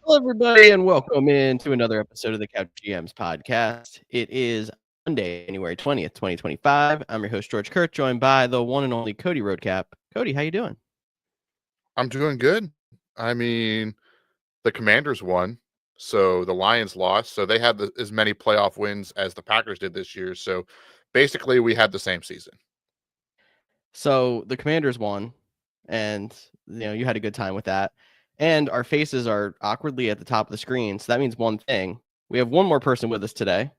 Hello, everybody, and welcome into another episode of the Couch GMs podcast. It is Monday, January 20th, 2025. I'm your host, George Kurt, joined by the one and only Cody Roadcap. Cody, how you doing? I'm doing good. I mean, the Commanders won, so the Lions lost. So they had as many playoff wins as the Packers did this year. So basically, we had the same season. So the Commanders won, and you had a good time with that. And our faces are awkwardly at the top of the screen, so that means one thing. We have one more person with us today,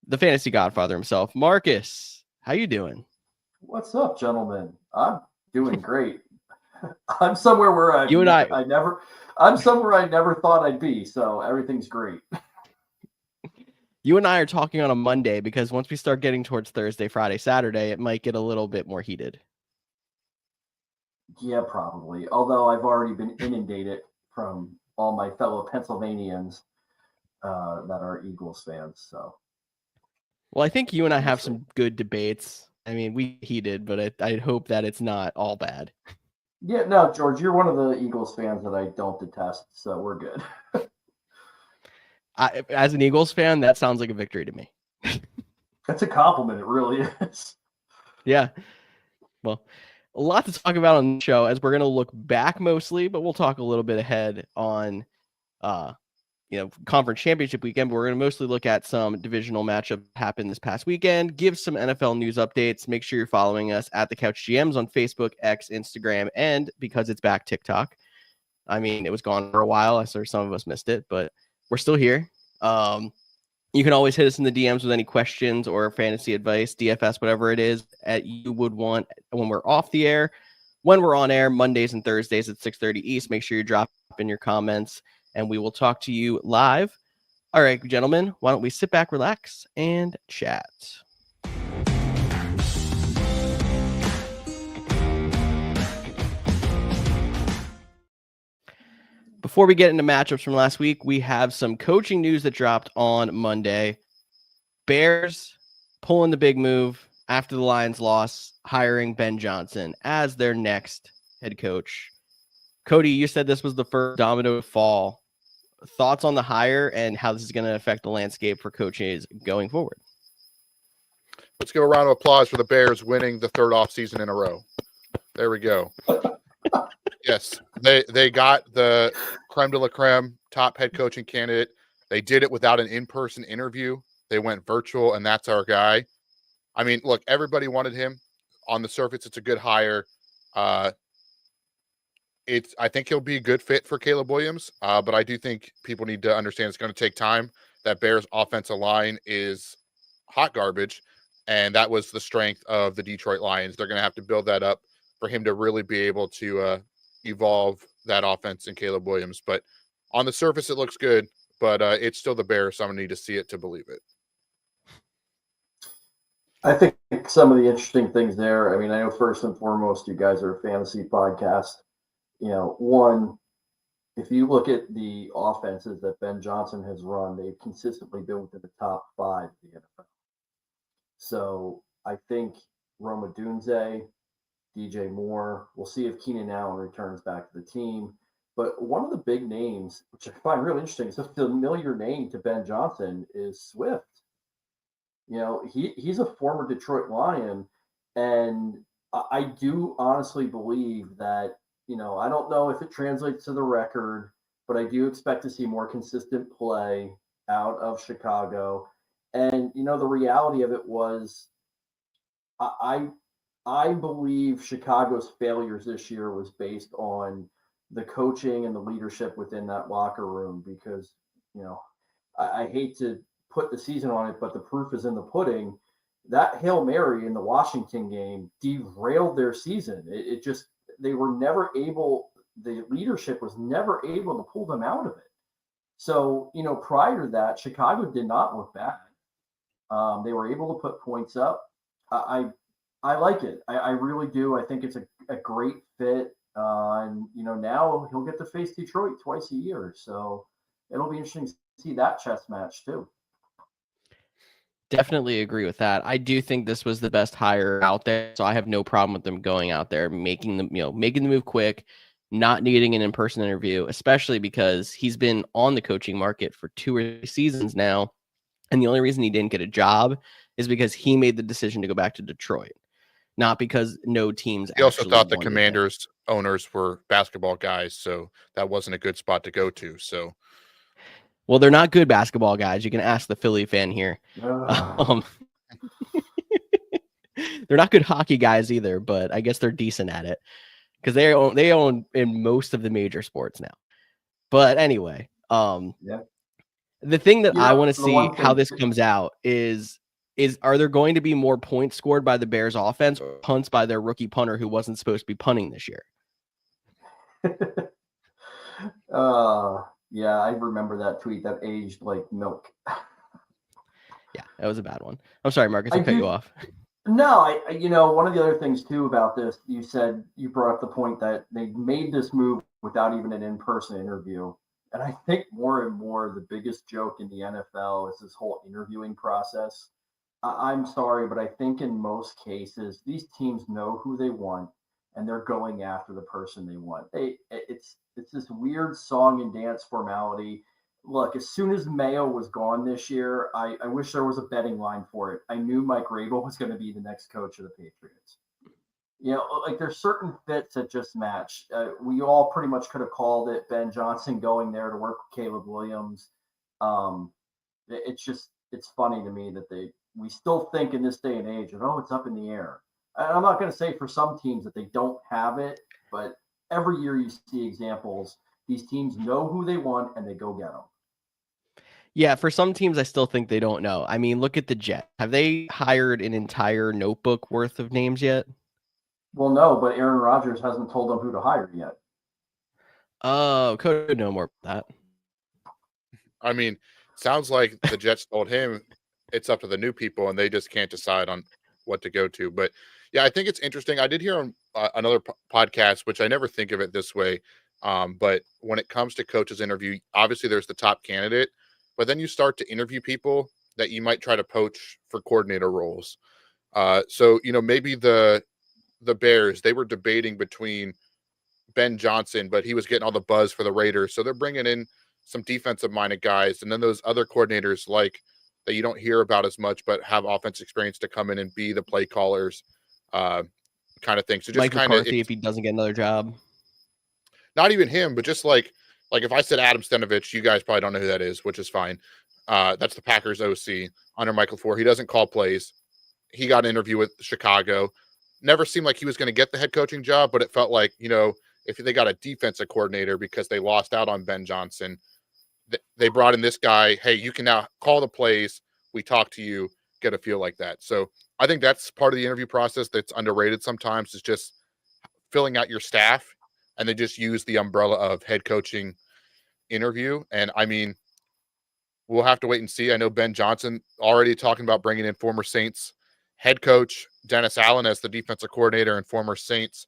the Fantasy Godfather himself, Marcus. How you doing? What's up, gentlemen? I'm doing great. I'm somewhere where I'm somewhere I never thought I'd be, so everything's great. You and I are talking on a Monday because once we start getting towards Thursday, Friday, Saturday, it might get a little bit more heated. Yeah, probably. Although I've already been inundated from all my fellow Pennsylvanians that are Eagles fans. So, well, I think you and I have some good debates. I mean, we heated, but I hope that it's not all bad. Yeah, no, George, you're one of the Eagles fans that I don't detest, so we're good. As an Eagles fan, that sounds like a victory to me. That's a compliment. It really is. Yeah. Well, a lot to talk about on the show as we're going to look back mostly, but we'll talk a little bit ahead on, conference championship weekend. But we're going to mostly look at some divisional matchup happened this past weekend, give some NFL news updates. Make sure you're following us at the Couch GMs on Facebook, X, Instagram, and because it's back, TikTok. I mean, it was gone for a while. I saw some of us missed it, but we're still here. You can always hit us in the DMs with any questions or fantasy advice, DFS, whatever it is that you would want when we're off the air. When we're on air, Mondays and Thursdays at 6:30 East, make sure you drop in your comments, and we will talk to you live. All right, gentlemen, why don't we sit back, relax, and chat. Before we get into matchups from last week, we have some coaching news that dropped on Monday. Bears pulling the big move after the Lions loss, hiring Ben Johnson as their next head coach. Cody, you said this was the first domino to fall. Thoughts on the hire and how this is going to affect the landscape for coaches going forward? Let's give a round of applause for the Bears winning the third offseason in a row. There we go. Yes, they got the creme de la creme, top head coaching candidate. They did it without an in-person interview. They went virtual, and that's our guy. I mean, look, everybody wanted him. On the surface, it's a good hire. I think he'll be a good fit for Caleb Williams, but I do think people need to understand it's going to take time. That Bears offensive line is hot garbage, and that was the strength of the Detroit Lions. They're going to have to build that up for him to really be able to evolve that offense in Caleb Williams. But on the surface, it looks good, but it's still the Bears, so I'm going to need to see it to believe it. I think some of the interesting things there, I mean, I know first and foremost, you guys are a fantasy podcast. One, if you look at the offenses that Ben Johnson has run, they've consistently been within the top 5 of the NFL. So I think Roma Dunze, DJ Moore, we'll see if Keenan Allen returns back to the team. But one of the big names, which I find really interesting, it's a familiar name to Ben Johnson, is Swift. He's a former Detroit Lion, and I do honestly believe that, I don't know if it translates to the record, but I do expect to see more consistent play out of Chicago. And, the reality of it was I believe Chicago's failures this year was based on the coaching and the leadership within that locker room because, I hate to put the season on it, but the proof is in the pudding. That Hail Mary in the Washington game derailed their season. They were never able, the leadership was never able to pull them out of it. So, prior to that, Chicago did not look bad. They were able to put points up. I like it. I really do. I think it's a great fit. And, now he'll get to face Detroit twice a year. So it'll be interesting to see that chess match too. Definitely agree with that. I do think this was the best hire out there, so I have no problem with them going out there, making the move quick, not needing an in-person interview, especially because he's been on the coaching market for 2 or 3 seasons now. And the only reason he didn't get a job is because he made the decision to go back to Detroit, not because no teams He also actually thought the wanted him. Commanders owners were basketball guys, so that wasn't a good spot to go to. So, Well, they're not good basketball guys. You can ask the Philly fan here. Ugh. They're not good hockey guys either, but I guess they're decent at it because they own in most of the major sports now. But anyway, Yeah. the thing that I want to The see one how thing, this comes out is are there going to be more points scored by the Bears offense or punts by their rookie punter who wasn't supposed to be punting this year? yeah, I remember that tweet that aged like milk. Yeah, that was a bad one. I'm sorry, Marcus, I I cut you do. off. No, one of the other things too about this, you brought up the point that they made this move without even an in-person interview. And I think more and more the biggest joke in the NFL is this whole interviewing process. I'm sorry, but I think in most cases, these teams know who they want and they're going after the person they want. It's this weird song and dance formality. Look, as soon as Mayo was gone this year, I wish there was a betting line for it. I knew Mike Rabel was going to be the next coach of the Patriots. Like there's certain fits that just match. We all pretty much could have called it Ben Johnson going there to work with Caleb Williams. It's funny to me that we still think in this day and age that, it's up in the air. And I'm not going to say for some teams that they don't have it, but every year you see examples. These teams know who they want and they go get them. Yeah, for some teams, I still think they don't know. I mean, look at the Jets. Have they hired an entire notebook worth of names yet? Well, no, but Aaron Rodgers hasn't told them who to hire yet. Oh, could know more about that. I mean, sounds like the Jets told him it's up to the new people and they just can't decide on what to go to. But yeah, I think it's interesting. I did hear on another podcast, which I never think of it this way. But when it comes to coaches interview, obviously there's the top candidate, but then you start to interview people that you might try to poach for coordinator roles. So, maybe the Bears, they were debating between Ben Johnson, but he was getting all the buzz for the Raiders. So they're bringing in some defensive minded guys. And then those other coordinators like that you don't hear about as much, but have offense experience to come in and be the play callers kind of thing. So just Mike kind of, McCarthy, if he doesn't get another job. not even him, but just like if I said Adam Stenovich, you guys probably don't know who that is, which is fine. That's the Packers OC under Michael LaFleur. He doesn't call plays. He got an interview with Chicago. Never seemed like he was going to get the head coaching job, but it felt like, if they got a defensive coordinator because they lost out on Ben Johnson, they brought in this guy. Hey, you can now call the plays. We talk to you, get a feel like that. So I think that's part of the interview process that's underrated sometimes, is just filling out your staff, and they just use the umbrella of head coaching interview. And I mean, we'll have to wait and see. I know Ben Johnson already talking about bringing in former Saints head coach Dennis Allen as the defensive coordinator and former Saints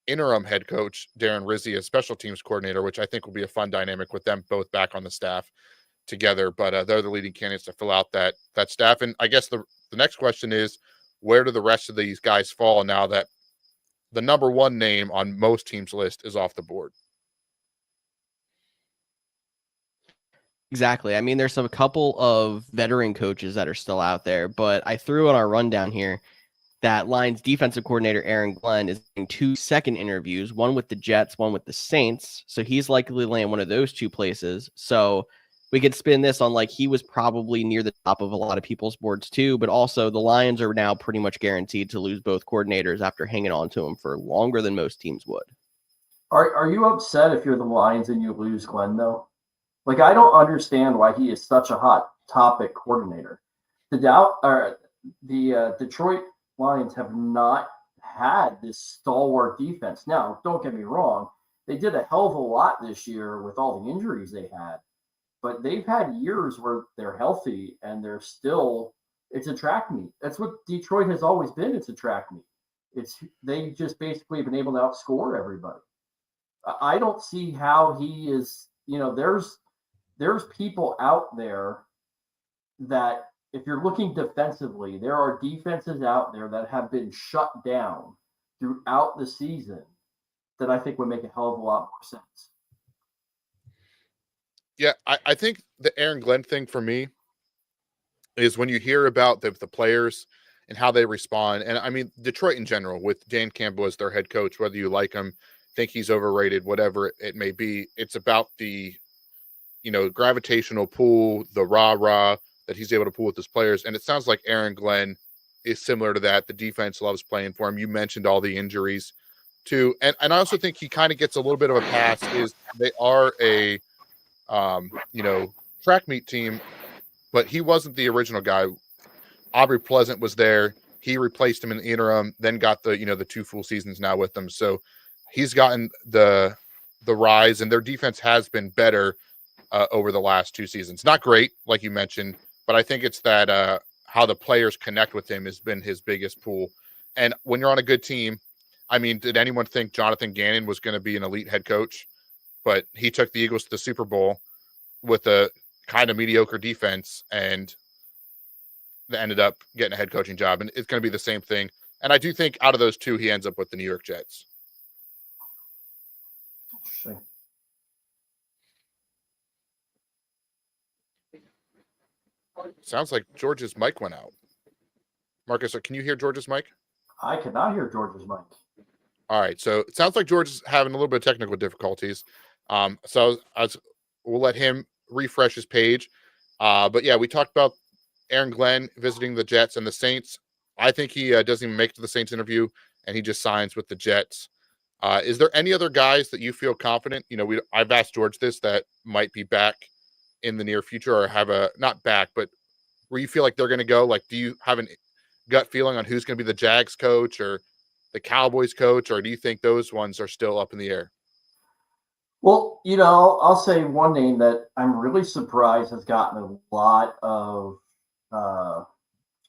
interim head coach Darren Rizzi as special teams coordinator, which I think will be a fun dynamic with them both back on the staff together. But they're the leading candidates to fill out that staff. And I guess the next question is, where do the rest of these guys fall now that the number one name on most teams' list is off the board? Exactly. I mean, there's a couple of veteran coaches that are still out there, but I threw on our rundown here that Lions defensive coordinator Aaron Glenn is doing 2 second interviews, one with the Jets, one with the Saints. So he's likely to land one of those 2 places. So we could spin this on like he was probably near the top of a lot of people's boards too, but also the Lions are now pretty much guaranteed to lose both coordinators after hanging on to them for longer than most teams would. Are you upset if you're the Lions and you lose Glenn though? Like, I don't understand why he is such a hot topic coordinator. The Detroit Lions have not had this stalwart defense. Now, don't get me wrong. They did a hell of a lot this year with all the injuries they had, but they've had years where they're healthy and it's a track meet. That's what Detroit has always been. It's a track meet. They just basically been able to outscore everybody. I don't see how he is, there's people out there that, if you're looking defensively, there are defenses out there that have been shut down throughout the season that I think would make a hell of a lot more sense. Yeah, I think the Aaron Glenn thing for me is when you hear about the players and how they respond. And I mean, Detroit in general, with Dan Campbell as their head coach, whether you like him, think he's overrated, whatever it may be, it's about the, gravitational pull, the rah-rah that he's able to pull with his players. And it sounds like Aaron Glenn is similar to that. The defense loves playing for him. You mentioned all the injuries too. And I also think he kind of gets a little bit of a pass is they are a, track meet team, but he wasn't the original guy. Aubrey Pleasant was there. He replaced him in the interim, then got the 2 full seasons now with them. So he's gotten the rise, and their defense has been better over the last 2 seasons. Not great, like you mentioned, but I think it's that how the players connect with him has been his biggest pull. And when you're on a good team, I mean, did anyone think Jonathan Gannon was going to be an elite head coach? But he took the Eagles to the Super Bowl with a kind of mediocre defense and ended up getting a head coaching job. And it's going to be the same thing. And I do think out of those 2, he ends up with the New York Jets. Interesting. Sounds like George's mic went out. Marcus, can you hear George's mic? I cannot hear George's mic. All right. So it sounds like George is having a little bit of technical difficulties. So we'll let him refresh his page. But yeah, we talked about Aaron Glenn visiting the Jets and the Saints. I think he doesn't even make it to the Saints interview, and he just signs with the Jets. Is there any other guys that you feel confident? I've asked George this that might be back in the near future, or have not back, but where you feel like they're going to go. Like, do you have a gut feeling on who's going to be the Jags coach or the Cowboys coach, or do you think those ones are still up in the air? Well, I'll say one name that I'm really surprised has gotten a lot of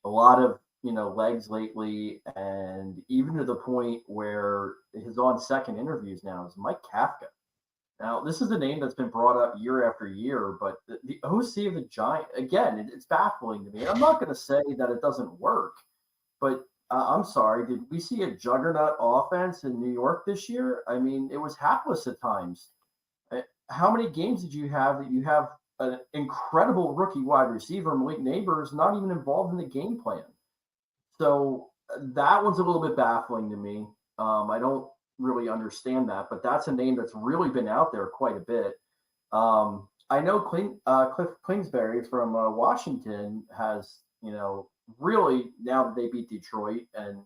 legs lately, and even to the point where he's on second interviews now, is Mike Kafka. Now, this is a name that's been brought up year after year, but the OC of the Giants, again, it's baffling to me. I'm not going to say that it doesn't work, but I'm sorry, did we see a juggernaut offense in New York this year? I mean, it was hapless at times. How many games did you have that you have an incredible rookie wide receiver, Malik Neighbors, not even involved in the game plan? So that one's a little bit baffling to me. I don't really understand that, but that's a name that's really been out there quite a bit. I know Cliff Kingsbury from Washington has, really, now that they beat Detroit, and,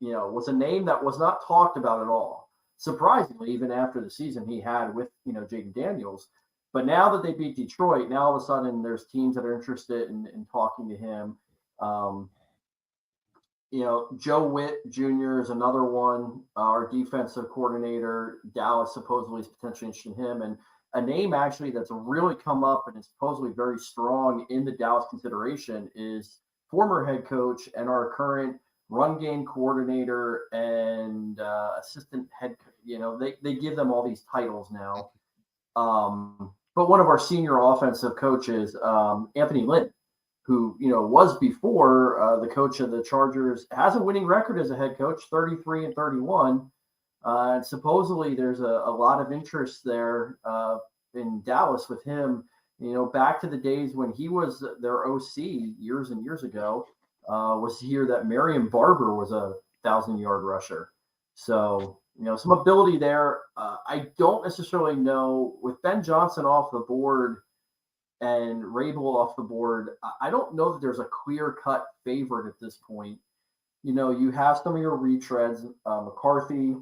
was a name that was not talked about at all. Surprisingly, even after the season he had with, Jaden Daniels. But now that they beat Detroit, now all of a sudden there's teams that are interested in talking to him. Joe Witt Jr. is another one, our defensive coordinator. Dallas supposedly is potentially interested in him. And a name actually that's really come up and is supposedly very strong in the Dallas consideration is former head coach and our current run game coordinator and assistant head. They give them all these titles now. But one of our senior offensive coaches, Anthony Lynn, who was before the coach of the Chargers, has a winning record as a head coach, 33-31. And supposedly there's a lot of interest there in Dallas with him. Back to the days when he was their OC years and years ago, was here that Marion Barber was a 1,000-yard rusher. So some ability there. I don't necessarily know, with Ben Johnson off the board and Rabel off the board, I don't know that there's a clear-cut favorite at this point. You have some of your retreads, McCarthy.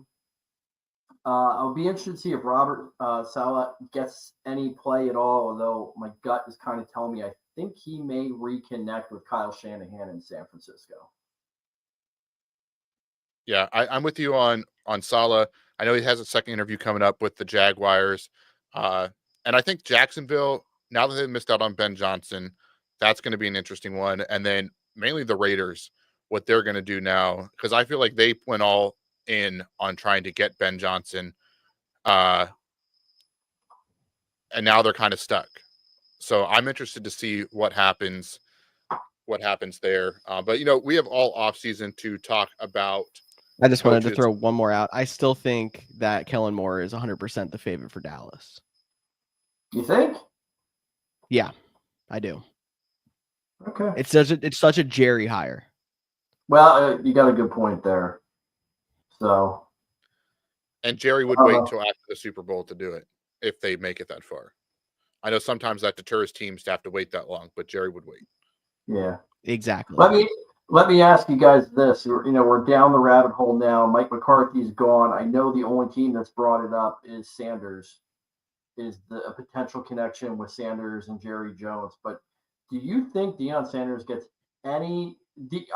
I'll be interested to see if Robert Saleh gets any play at all, although my gut is kind of telling me I think he may reconnect with Kyle Shanahan in San Francisco. Yeah, I'm with you on Saleh. I know he has a second interview coming up with the Jaguars. And I think Jacksonville, now that they've missed out on Ben Johnson, that's going to be an interesting one. And then mainly the Raiders, what they're going to do now, because I feel like they went all in on trying to get Ben Johnson. And now they're kind of stuck. So I'm interested to see what happens there. But, we have all offseason to talk about I just wanted to coaches. throw one more out. I still think that Kellen Moore is 100% the favorite for Dallas. You think? Yeah, I do. Okay. It's such a Jerry hire. Well, you got a good point there. So. And Jerry would wait until after the Super Bowl to do it if they make it that far. I know sometimes that deters teams to have to wait that long, but Jerry would wait. Yeah, exactly. Let me ask you guys this. We're down the rabbit hole now. Mike McCarthy's gone. I know the only team that's brought it up is Sanders, is a potential connection with Sanders and Jerry Jones. But do you think Deion Sanders gets any?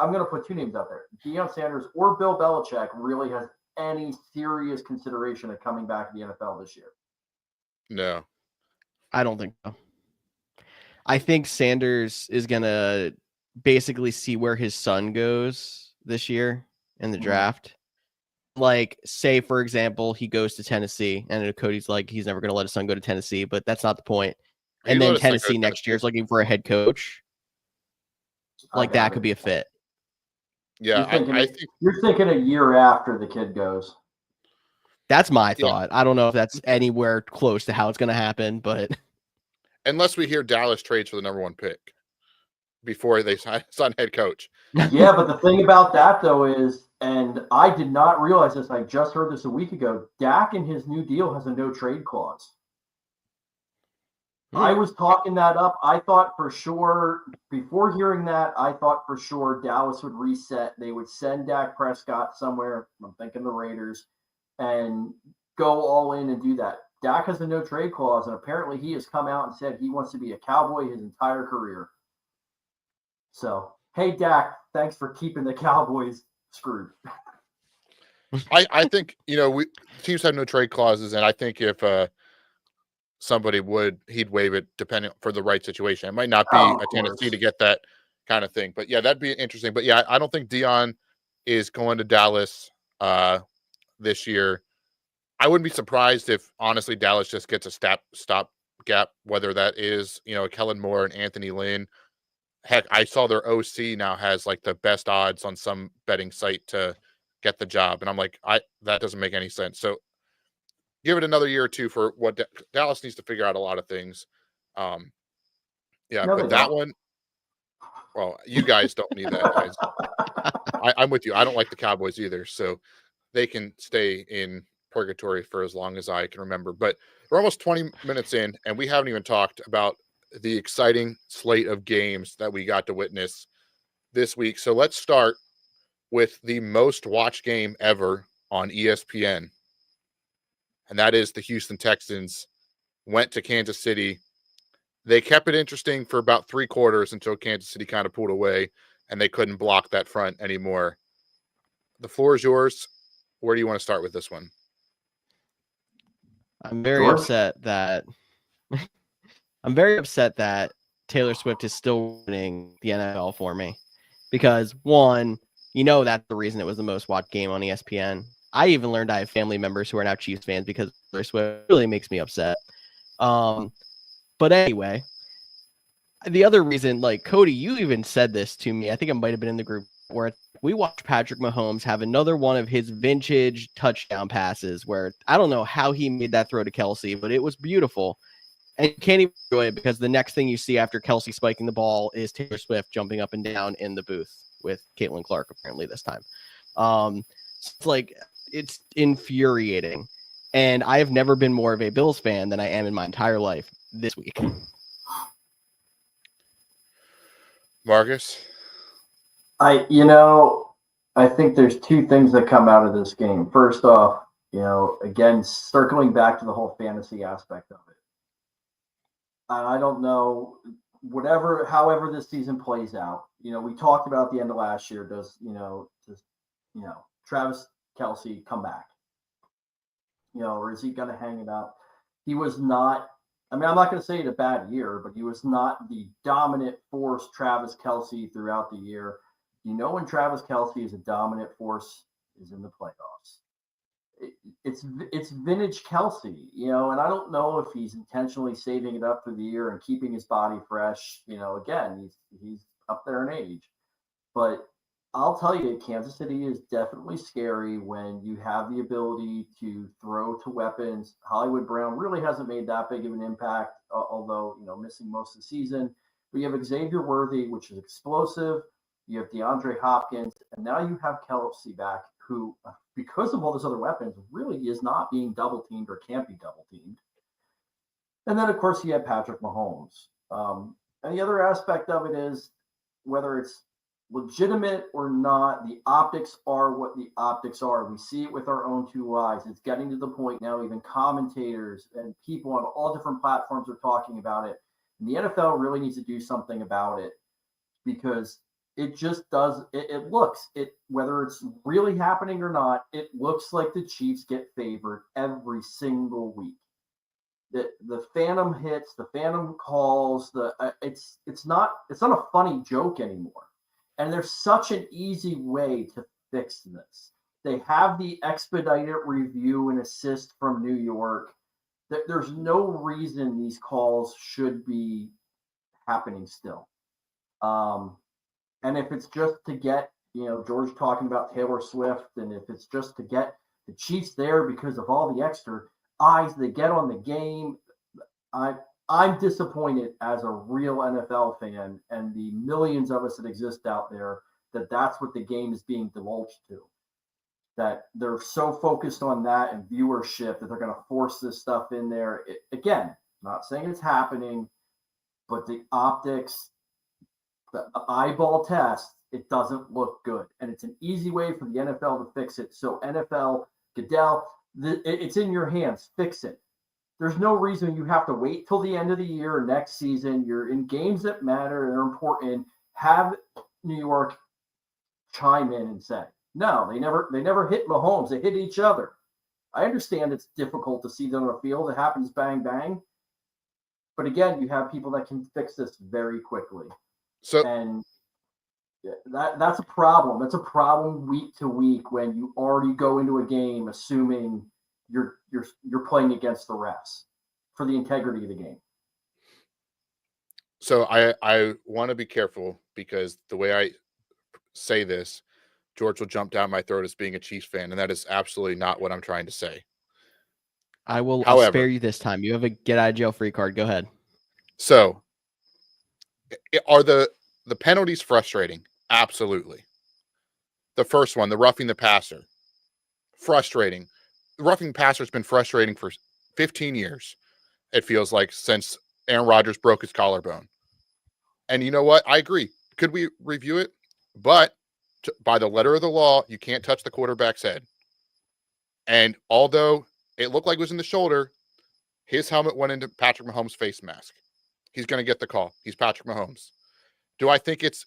I'm going to put two names out there: Deion Sanders or Bill Belichick really has any serious consideration of coming back to the NFL this year? No, I don't think so. I think Sanders is going to basically see where his son goes this year in the draft. Like, say, for example, he goes to Tennessee, and Cody's like, he's never going to let his son go to Tennessee, but that's not the point. And then Tennessee next year is looking for a head coach. Like, that could be a fit. Yeah, you're thinking a year after the kid goes. That's my thought. I don't know if that's anywhere close to how it's going to happen, but unless we hear Dallas trades for the number 1 pick before they sign head coach. Yeah, but the thing about that though is, and I did not realize this, I just heard this a week ago, Dak in his new deal has a no trade clause. I was talking that up. I thought for sure, before hearing that, I thought for sure Dallas would reset. They would send Dak Prescott somewhere, I'm thinking the Raiders, and go all in and do that. Dak has a no trade clause, and apparently he has come out and said he wants to be a Cowboy his entire career. So, hey, Dak, thanks for keeping the Cowboys screwed. I think, teams have no trade clauses, and I think if somebody he'd waive it depending for the right situation. It might not be a Tennessee to get that kind of thing, but yeah, that'd be interesting. But yeah, I don't think Deion is going to Dallas this year. I wouldn't be surprised if honestly Dallas just gets a stopgap, whether that is Kellen Moore and Anthony Lynn. Heck, I saw their OC now has like the best odds on some betting site to get the job, and I'm like, that doesn't make any sense. So give it another year or two for what Dallas needs to figure out a lot of things. But that one, well, you guys don't need that, guys. I'm with you. I don't like the Cowboys either, so they can stay in purgatory for as long as I can remember. But we're almost 20 minutes in, and we haven't even talked about the exciting slate of games that we got to witness this week. So let's start with the most watched game ever on ESPN. And that is the Houston Texans went to Kansas City. They kept it interesting for about 3 quarters until Kansas City kind of pulled away and they couldn't block that front anymore. The floor is yours. Where do you want to start with this one? I'm very upset that Taylor Swift is still winning the NFL for me, because one, that's the reason it was the most watched game on ESPN. I even learned I have family members who are now Chiefs fans because Taylor Swift really makes me upset. But anyway, the other reason, like Cody, you even said this to me. I think it might have been in the group where we watched Patrick Mahomes have another one of his vintage touchdown passes where I don't know how he made that throw to Kelsey, but it was beautiful. And you can't even enjoy it because the next thing you see after Kelsey spiking the ball is Taylor Swift jumping up and down in the booth with Caitlin Clark, apparently this time. It's like, it's infuriating. And I have never been more of a Bills fan than I am in my entire life this week. Marcus? I think there's 2 things that come out of this game. First off, again, circling back to the whole fantasy aspect of it. I don't know, however this season plays out. We talked about the end of last year. Does Travis Kelce come back? Or is he going to hang it up? He was not. I'm not going to say it a bad year, but he was not the dominant force Travis Kelce throughout the year. When Travis Kelce is a dominant force is in the playoffs. It's vintage Kelce, and I don't know if he's intentionally saving it up for the year and keeping his body fresh. Again, he's up there in age, but I'll tell you, Kansas City is definitely scary when you have the ability to throw to weapons. Hollywood Brown really hasn't made that big of an impact, although missing most of the season. But you have Xavier Worthy, which is explosive. You have DeAndre Hopkins, and now you have Kelsey back, who, because of all those other weapons, really is not being double teamed or can't be double teamed. And then, of course, you have Patrick Mahomes. And the other aspect of it is whether it's legitimate or not, the optics are what the optics are. We see it with our own two eyes. It's getting to the point now, even commentators and people on all different platforms are talking about it. And the NFL really needs to do something about it because it just does. It looks, whether it's really happening or not, it looks like the Chiefs get favored every single week. The phantom hits, the phantom calls, it's not a funny joke anymore. And there's such an easy way to fix this. They have the expedited review and assist from New York. There's no reason these calls should be happening still. And if it's just to get, George talking about Taylor Swift, and if it's just to get the Chiefs there because of all the extra eyes they get on the game, I'm disappointed as a real NFL fan and the millions of us that exist out there that's what the game is being divulged to. That they're so focused on that and viewership that they're going to force this stuff in there. Again, not saying it's happening, but the optics, the eyeball test, it doesn't look good. And it's an easy way for the NFL to fix it. So NFL, Goodell, it's in your hands. Fix it. There's no reason you have to wait till the end of the year or next season. You're in games that matter. They're important. Have New York chime in and say, no, they never hit Mahomes. They hit each other. I understand it's difficult to see them on the field. It happens bang, bang. But again, you have people that can fix this very quickly. And that's a problem. That's a problem week to week when you already go into a game assuming you're playing against the refs for the integrity of the game. So I want to be careful because the way I say this, George will jump down my throat as being a Chiefs fan, and that is absolutely not what I'm trying to say. I'll spare you this time. You have a get out of jail free card. Go ahead. So are the penalties frustrating? Absolutely. The first one, the roughing the passer, frustrating. The roughing passer has been frustrating for 15 years, it feels like, since Aaron Rodgers broke his collarbone. And you know what? I agree. Could we review it? But by the letter of the law, you can't touch the quarterback's head. And although it looked like it was in the shoulder, his helmet went into Patrick Mahomes' face mask. He's going to get the call. He's Patrick Mahomes. Do I think it's,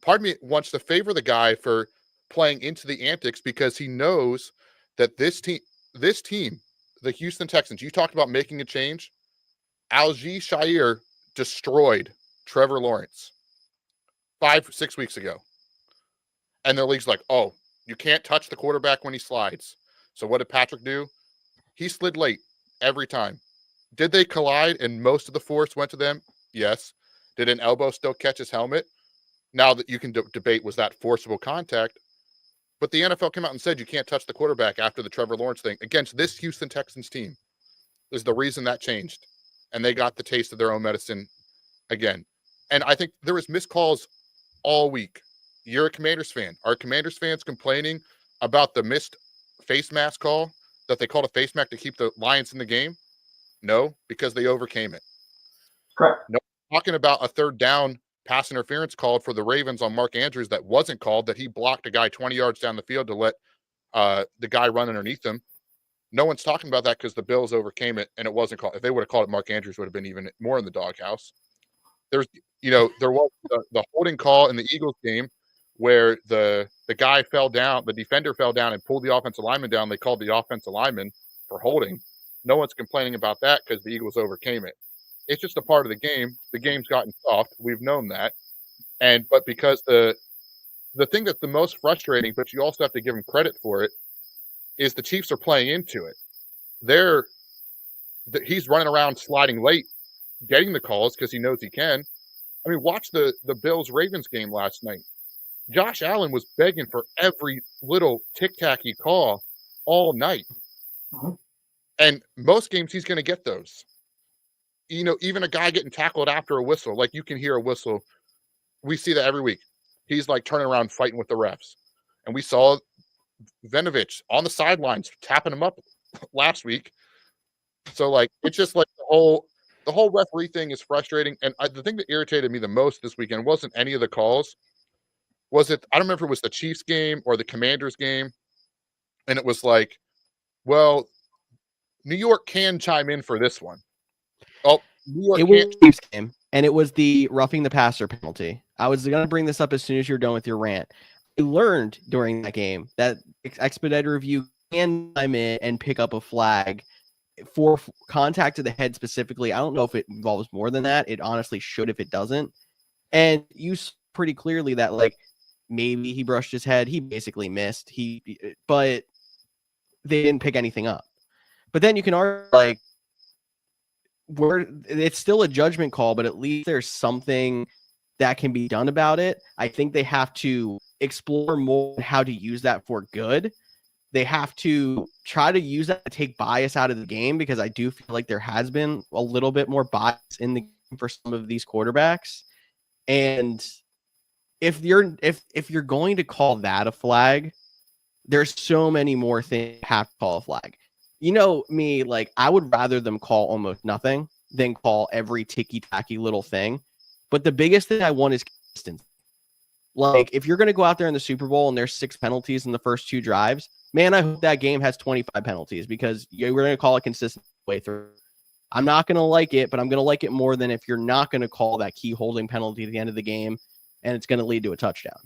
part of me wants to favor the guy for playing into the antics because he knows that this team, the Houston Texans, you talked about making a change. Algie Shair destroyed Trevor Lawrence 5-6 weeks ago. And the league's like, oh, you can't touch the quarterback when he slides. So what did Patrick do? He slid late every time. Did they collide and most of the force went to them? Yes. Did an elbow still catch his helmet? Now that you can debate, was that forcible contact? But the NFL came out and said you can't touch the quarterback after the Trevor Lawrence thing against this Houston Texans team is the reason that changed. And they got the taste of their own medicine again. And I think there was missed calls all week. You're a Commanders fan. Are Commanders fans complaining about the missed face mask call that they called a face mask to keep the Lions in the game? No, because they overcame it. Correct. No, talking about a third down pass interference called for the Ravens on Mark Andrews that wasn't called, that he blocked a guy 20 yards down the field to let the guy run underneath him. No one's talking about that because the Bills overcame it and it wasn't called. If they would have called it, Mark Andrews would have been even more in the doghouse. There was the holding call in the Eagles game where the guy fell down, the defender fell down and pulled the offensive lineman down. They called the offensive lineman for holding. No one's complaining about that because the Eagles overcame it. It's just a part of the game. The game's gotten soft. We've known that. But because the thing that's the most frustrating, but you also have to give them credit for it, is the Chiefs are playing into it. He's running around sliding late, getting the calls because he knows he can. I mean, watch the Bills-Ravens game last night. Josh Allen was begging for every little tic-tac-y call all night. Mhm. And most games he's going to get those. You know, even a guy getting tackled after a whistle, like you can hear a whistle. We see that every week. He's like turning around fighting with the refs. And we saw Vinovich on the sidelines tapping him up last week. So like it's just like the whole referee thing is frustrating. And the thing that irritated me the most this weekend wasn't any of the calls. Was it? I don't remember if it was the Chiefs game or the Commanders game, and it was like, well, New York can chime in for this one. Oh, New York It was can't. the Chiefs game, and it was the roughing the passer penalty. I was going to bring this up as soon as you're done with your rant. I learned during that game that expedited review can chime in and pick up a flag for contact to the head specifically. I don't know if it involves more than that. It honestly should if it doesn't. And you saw pretty clearly that like maybe he brushed his head. He basically missed. But they didn't pick anything up. But then you can argue like it's still a judgment call, but at least there's something that can be done about it. I think they have to explore more how to use that for good. They have to try to use that to take bias out of the game, because I do feel like there has been a little bit more bias in the game for some of these quarterbacks. And if you're going to call that a flag, there's so many more things you have to call a flag. You know me, like I would rather them call almost nothing than call every ticky-tacky little thing. But the biggest thing I want is consistency. Like if you're going to go out there in the Super Bowl and there's 6 penalties in the first 2 drives, man, I hope that game has 25 penalties, because we're going to call it consistent way through. I'm not going to like it, but I'm going to like it more than if you're not going to call that key holding penalty at the end of the game and it's going to lead to a touchdown.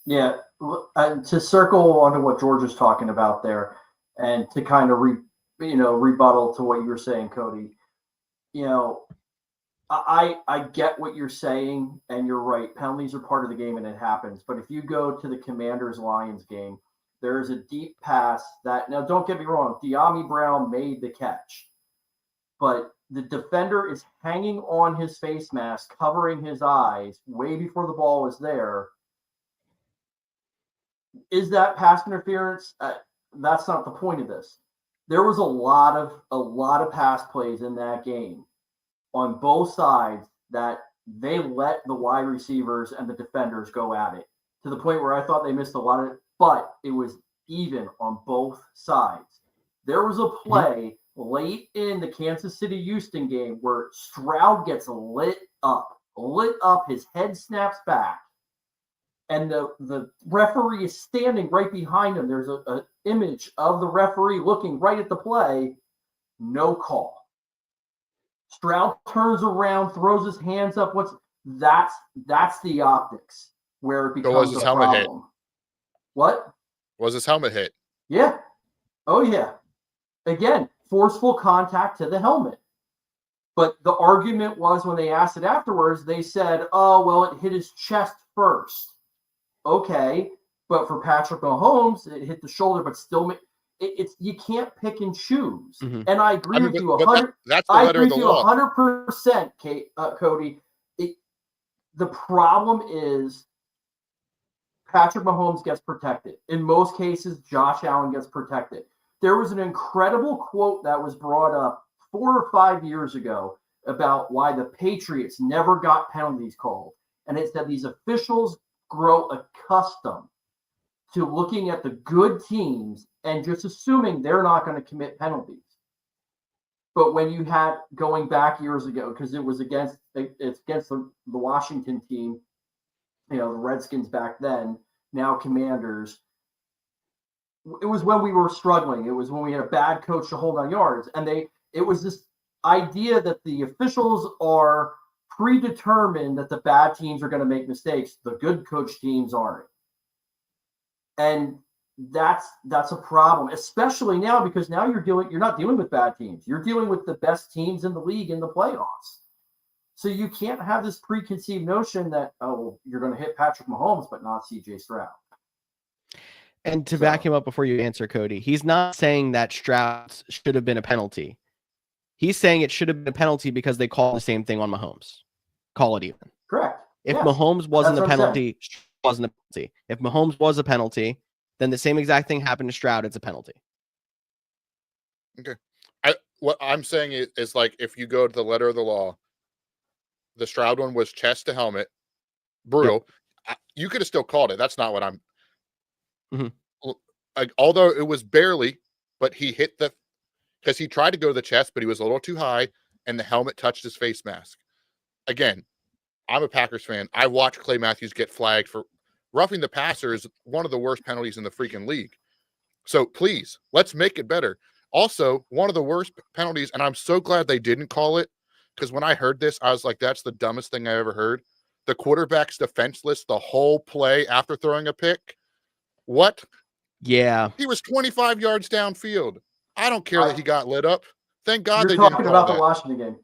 Yeah, to circle onto what George is talking about there, and to kind of rebuttal to what you were saying, Cody. You know, I get what you're saying, and you're right. Penalties are part of the game, and it happens. But if you go to the Commanders-Lions game, there's a deep pass that, now don't get me wrong, De'Ami Brown made the catch, but the defender is hanging on his face mask, covering his eyes way before the ball is there. Is that pass interference? That's not the point of this. There was a lot of pass plays in that game on both sides that they let the wide receivers and the defenders go at it, to the point where I thought they missed a lot of it, but it was even on both sides. There was a play late in the Kansas City-Houston game where Stroud gets lit up, his head snaps back, and the referee is standing right behind him. There's an image of the referee looking right at the play. No call. Stroud turns around, throws his hands up. That's the optics where it becomes a problem. Hit? What? Was his helmet hit? Yeah. Oh, yeah. Again, forceful contact to the helmet. But the argument was, when they asked it afterwards, they said, oh, well, it hit his chest first. Okay, but for Patrick Mahomes, it hit the shoulder, but still, it's you can't pick and choose. Mm-hmm. And I agree with you 100%. I agree with you 100%, Cody. The problem is Patrick Mahomes gets protected. In most cases, Josh Allen gets protected. There was an incredible quote that was brought up 4 or 5 years ago about why the Patriots never got penalties called, and it said these officials grow accustomed to looking at the good teams and just assuming they're not going to commit penalties. But when you had, going back years ago, because it's against the Washington team, the Redskins back then, now Commanders, it was when we were struggling. It was when we had a bad coach to hold on yards. And it was this idea that the officials are predetermined that the bad teams are going to make mistakes. The good coach teams aren't. And that's a problem, especially now, because now you're not dealing with bad teams. You're dealing with the best teams in the league in the playoffs. So you can't have this preconceived notion that, oh, you're going to hit Patrick Mahomes, but not CJ Stroud. And to back him up before you answer, Cody, he's not saying that Stroud should have been a penalty. He's saying it should have been a penalty because they call the same thing on Mahomes. Call it even. Correct. If Mahomes wasn't a penalty, wasn't a penalty. If Mahomes was a penalty, then the same exact thing happened to Stroud. It's a penalty. Okay. What I'm saying is like, if you go to the letter of the law, the Stroud one was chest to helmet, brutal. Yep. You could have still called it. That's not what I'm. Mm-hmm. Although it was barely, but he hit because he tried to go to the chest, but he was a little too high, and the helmet touched his face mask. Again, I'm a Packers fan. I watched Clay Matthews get flagged for roughing the passer is one of the worst penalties in the freaking league. So please, let's make it better. Also, one of the worst penalties, and I'm so glad they didn't call it, because when I heard this, I was like, that's the dumbest thing I ever heard. The quarterback's defenseless the whole play after throwing a pick. What? Yeah. He was 25 yards downfield. I don't care that he got lit up. Thank God they didn't call that. You're talking about the Washington game.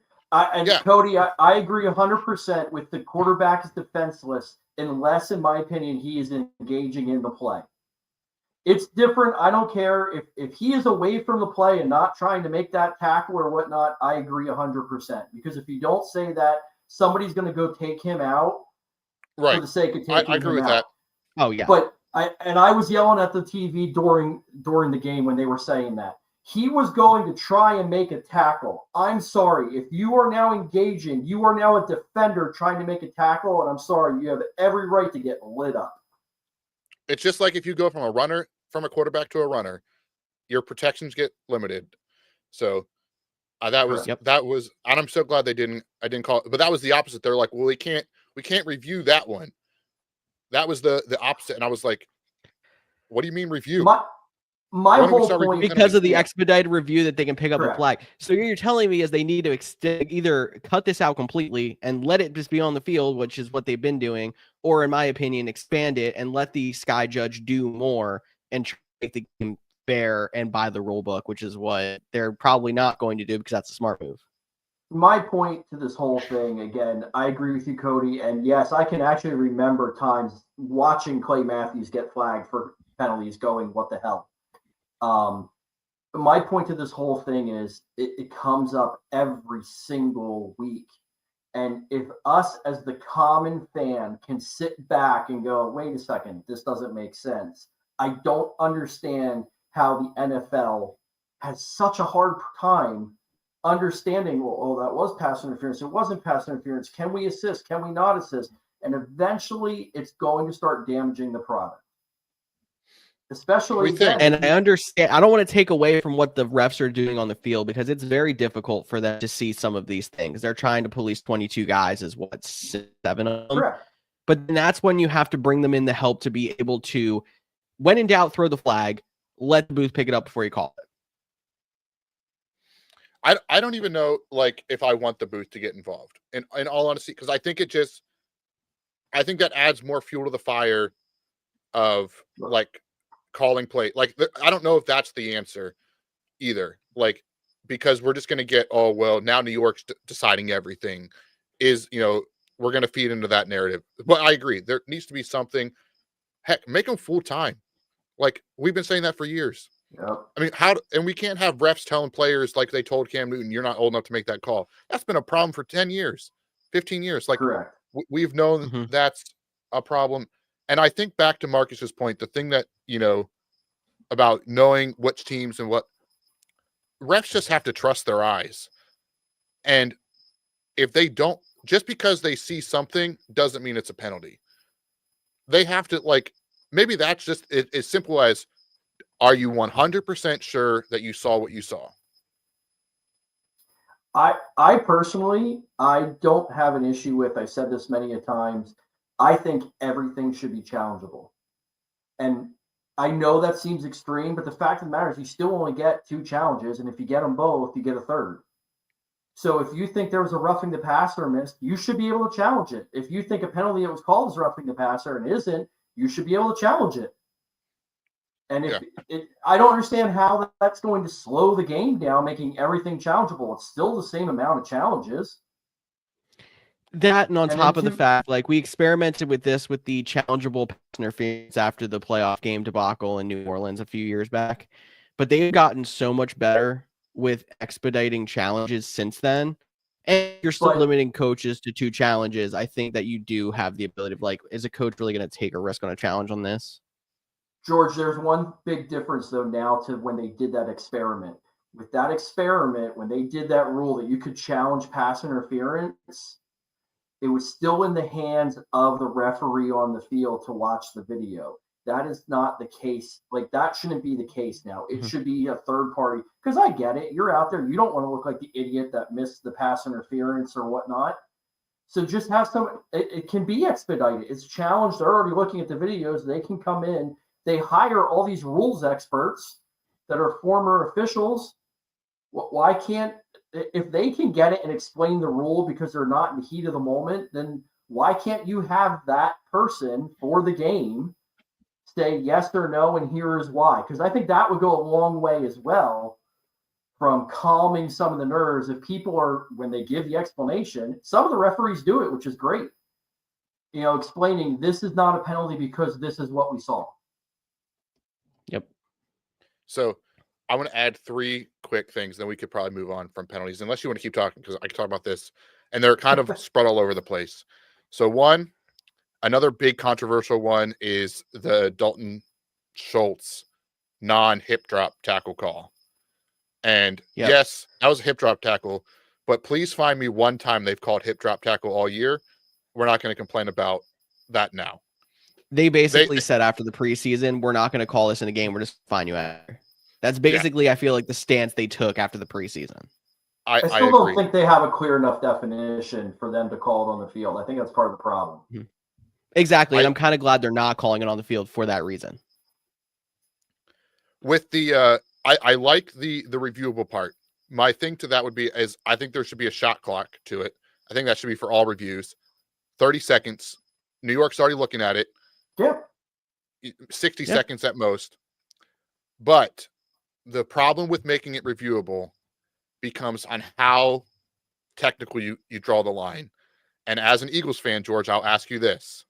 Cody, I agree 100% with the quarterback is defenseless unless, in my opinion, he is engaging in the play. It's different. I don't care if he is away from the play and not trying to make that tackle or whatnot. I agree 100%, because if you don't say that, somebody's going to go take him out for the sake of taking him out. I agree with that. Oh yeah. But I was yelling at the TV during the game when they were saying that he was going to try and make a tackle. I'm sorry, if you are now engaging, you are now a defender trying to make a tackle, and I'm sorry, you have every right to get lit up. It's just like if you go from a quarterback to a runner, your protections get limited. So that was, and I'm so glad I didn't call it, but that was the opposite. They're like, well, we can't review that one. That was the opposite. And I was like, what do you mean review? My whole point, because of the expedited review that they can pick up a flag. So you're telling me is they need to either cut this out completely and let it just be on the field, which is what they've been doing, or in my opinion, expand it and let the sky judge do more and try to make the game fair and by the rule book, which is what they're probably not going to do because that's a smart move. My point to this whole thing, again, I agree with you, Cody. And yes, I can actually remember times watching Clay Matthews get flagged for penalties going, what the hell? My point to this whole thing is it comes up every single week. And if us as the common fan can sit back and go, wait a second, this doesn't make sense. I don't understand how the NFL has such a hard time understanding, well, that was pass interference. It wasn't pass interference. Can we assist? Can we not assist? And eventually it's going to start damaging the product. Especially, and I understand. I don't want to take away from what the refs are doing on the field because it's very difficult for them to see some of these things. They're trying to police 22 guys, is what, 7 of them. Correct. But then that's when you have to bring them in the help to be able to, when in doubt, throw the flag. Let the booth pick it up before you call it. I don't even know like if I want the booth to get involved. In all honesty, because I think that adds more fuel to the fire of like calling play. Like, I don't know if that's the answer either. Like, because we're just going to get, oh, well, now New York's deciding everything is, we're going to feed into that narrative. But I agree. There needs to be something. Heck, make them full time. Like, we've been saying that for years. Yep. I mean, and we can't have refs telling players like they told Cam Newton, you're not old enough to make that call. That's been a problem for 10 years, 15 years. Like, correct. We've known that's a problem. And I think back to Marcus's point, the thing that, about knowing which teams and what refs just have to trust their eyes. And if they don't, just because they see something doesn't mean it's a penalty. They have to, like, maybe that's just as simple as, are you 100% sure that you saw what you saw? I personally, I don't have an issue with, I said this many a times, I think everything should be challengeable. And I know that seems extreme, but the fact of the matter is you still only get 2 challenges. And if you get them both, you get a third. So if you think there was a roughing the passer missed, you should be able to challenge it. If you think a penalty that was called is roughing the passer and isn't, you should be able to challenge it. And I don't understand how that's going to slow the game down, making everything challengeable. It's still the same amount of challenges. That, and on top of the fact, like, we experimented with this with the challengeable pass interference after the playoff game debacle in New Orleans a few years back, but they've gotten so much better with expediting challenges since then And you're still But limiting coaches to 2 challenges. I think that you do have the ability of, like, is a coach really going to take a risk on a challenge on this? George, there's one big difference though now to when they did that experiment. With that experiment, when they did that rule that you could challenge pass interference, it was still in the hands of the referee on the field to watch the video. That is not the case. Like, that shouldn't be the case now. It should be a third party. Because I get it. You're out there. You don't want to look like the idiot that missed the pass interference or whatnot. So just have it can be expedited. It's challenged. They're already looking at the videos. They can come in. They hire all these rules experts that are former officials. Why can't, if they can get it and explain the rule because they're not in the heat of the moment, then why can't you have that person for the game say yes or no, and here is why? Because I think that would go a long way as well from calming some of the nerves. If people are, when they give the explanation, some of the referees do it, which is great. Explaining this is not a penalty because this is what we saw. Yep. So I want to add 3 quick things, then we could probably move on from penalties, unless you want to keep talking, because I can talk about this, and they're kind of spread all over the place. So another big controversial one is the Dalton Schultz non-hip drop tackle call. And yes, that was a hip drop tackle, but please find me one time they've called hip drop tackle all year. We're not going to complain about that now. They basically said after the preseason, we're not going to call this in a game. We're just fine you after. That's basically, I feel like, the stance they took after the preseason. I still don't think they have a clear enough definition for them to call it on the field. I think that's part of the problem. Exactly. And I'm kind of glad they're not calling it on the field for that reason. With the, I like the reviewable part. My thing to that would be is I think there should be a shot clock to it. I think that should be for all reviews. 30 seconds. New York's already looking at it. Yeah. 60 seconds at most. But the problem with making it reviewable becomes on how technical you draw the line. And as an Eagles fan, George, I'll ask you this.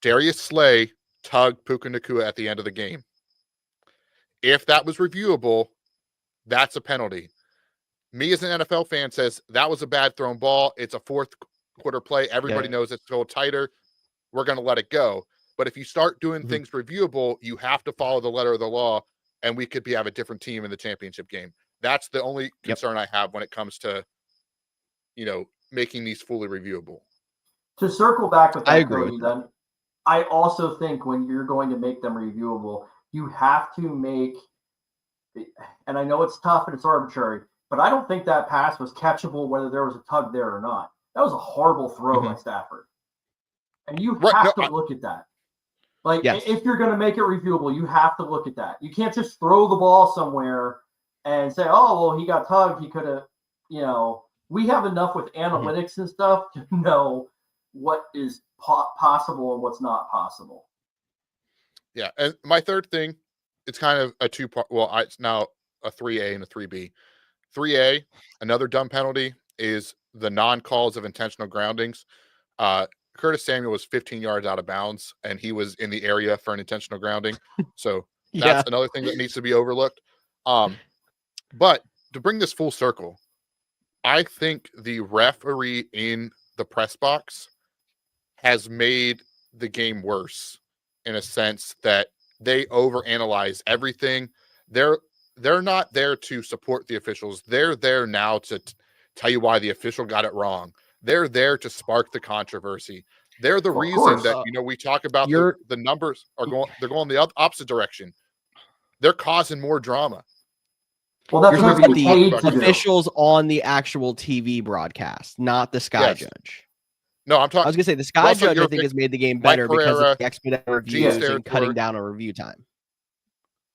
Darius Slay tugged Puka Nacua at the end of the game. If that was reviewable, that's a penalty. Me as an NFL fan says that was a bad thrown ball. It's a fourth quarter play. Everybody knows it's a little tighter. We're going to let it go. But if you start doing things reviewable, you have to follow the letter of the law, and we could have a different team in the championship game. That's the only concern I have when it comes to, making these fully reviewable. To circle back with that, I agree Cody, then, I also think when you're going to make them reviewable, you have to make, and I know it's tough and it's arbitrary, but I don't think that pass was catchable whether there was a tug there or not. That was a horrible throw by Stafford. And you have to look at that. Like, if you're going to make it reviewable, you have to look at that. You can't just throw the ball somewhere and say, oh, well, he got tugged. He could have, we have enough with analytics and stuff to know what is possible and what's not possible. Yeah. And my third thing, it's kind of a 2-part. Well, it's now a 3A and a 3B. 3A, another dumb penalty is the non-calls of intentional groundings. Curtis Samuel was 15 yards out of bounds, and he was in the area for an intentional grounding. So that's another thing that needs to be overlooked. But to bring this full circle, I think the referee in the press box has made the game worse in a sense that they overanalyze everything. They're not there to support the officials. They're there now to tell you why the official got it wrong. They're there to spark the controversy. They're the reason that, we talk about the numbers they're going the opposite direction. They're causing more drama. Well, that's what what the officials on the actual TV broadcast, not the Sky Judge. No, I'm talking. I was gonna say the Sky Judge, I think, has made the game better because of the expedited reviews and cutting down on review time.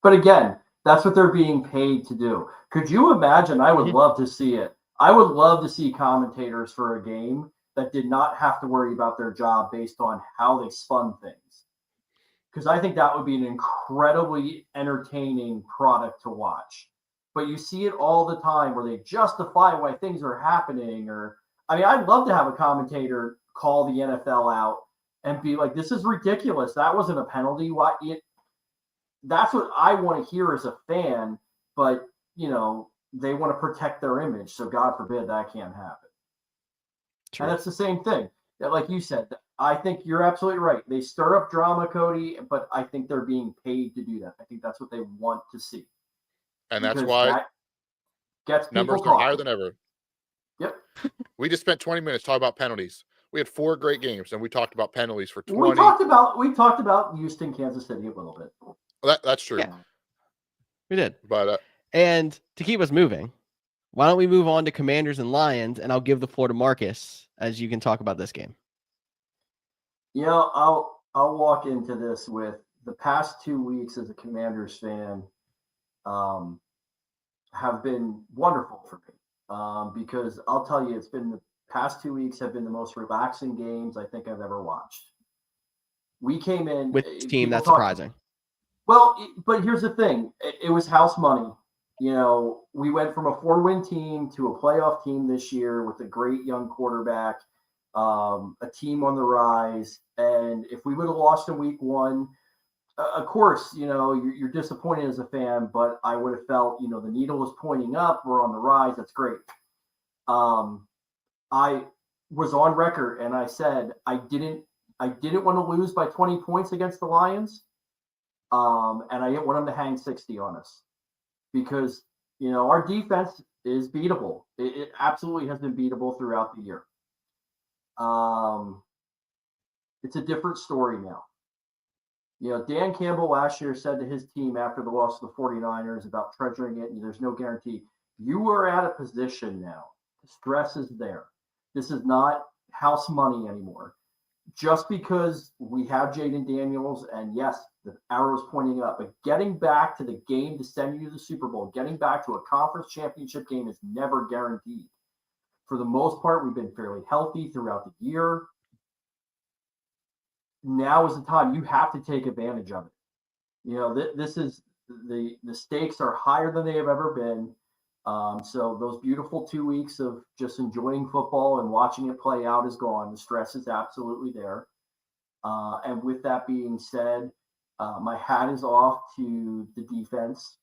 But again, that's what they're being paid to do. Could you imagine? I would love to see it. I would love to see commentators for a game that did not have to worry about their job based on how they spun things. Because I think that would be an incredibly entertaining product to watch. But you see it all the time where they justify why things are happening. I'd love to have a commentator call the NFL out and be like, this is ridiculous. That wasn't a penalty. That's what I want to hear as a fan. But, they want to protect their image. So God forbid that can't happen. True. And that's the same thing. That, like you said, I think you're absolutely right. They stir up drama, Cody, but I think they're being paid to do that. I think that's what they want to see. And that's why that gets numbers people are higher talking. than ever. Yep. We just spent 20 minutes talking about penalties. We had 4 great games, and we talked about penalties for 20. We talked about Houston, Kansas City a little bit. Well, that's true. Yeah. We did. But and to keep us moving, why don't we move on to Commanders and Lions, and I'll give the floor to Marcus as you can talk about this game. I'll walk into this with the past 2 weeks as a Commanders fan have been wonderful for me because I'll tell you, it's been the past 2 weeks have been the most relaxing games I think I've ever watched. We came in with this team that's surprising. Well, but here's the thing: it was house money. We went from a 4-win team to a playoff team this year with a great young quarterback, a team on the rise. And if we would have lost in week 1, of course, you're disappointed as a fan, but I would have felt, the needle was pointing up. We're on the rise. That's great. I was on record and I said I didn't want to lose by 20 points against the Lions. And I didn't want them to hang 60 on us because, our defense is beatable. It absolutely has been beatable throughout the year. It's a different story now. Dan Campbell last year said to his team after the loss to the 49ers about treasuring it, and there's no guarantee. You are at a position now. The stress is there. This is not house money anymore. Just because we have Jaden Daniels, and yes, the arrow's pointing up, but getting back to the game to send you to the Super Bowl, getting back to a conference championship game is never guaranteed. For the most part, we've been fairly healthy throughout the year. Now is the time. You have to take advantage of it. This is the stakes are higher than they have ever been. So those beautiful 2 weeks of just enjoying football and watching it play out is gone. The stress is absolutely there. And with that being said, my hat is off to the defense,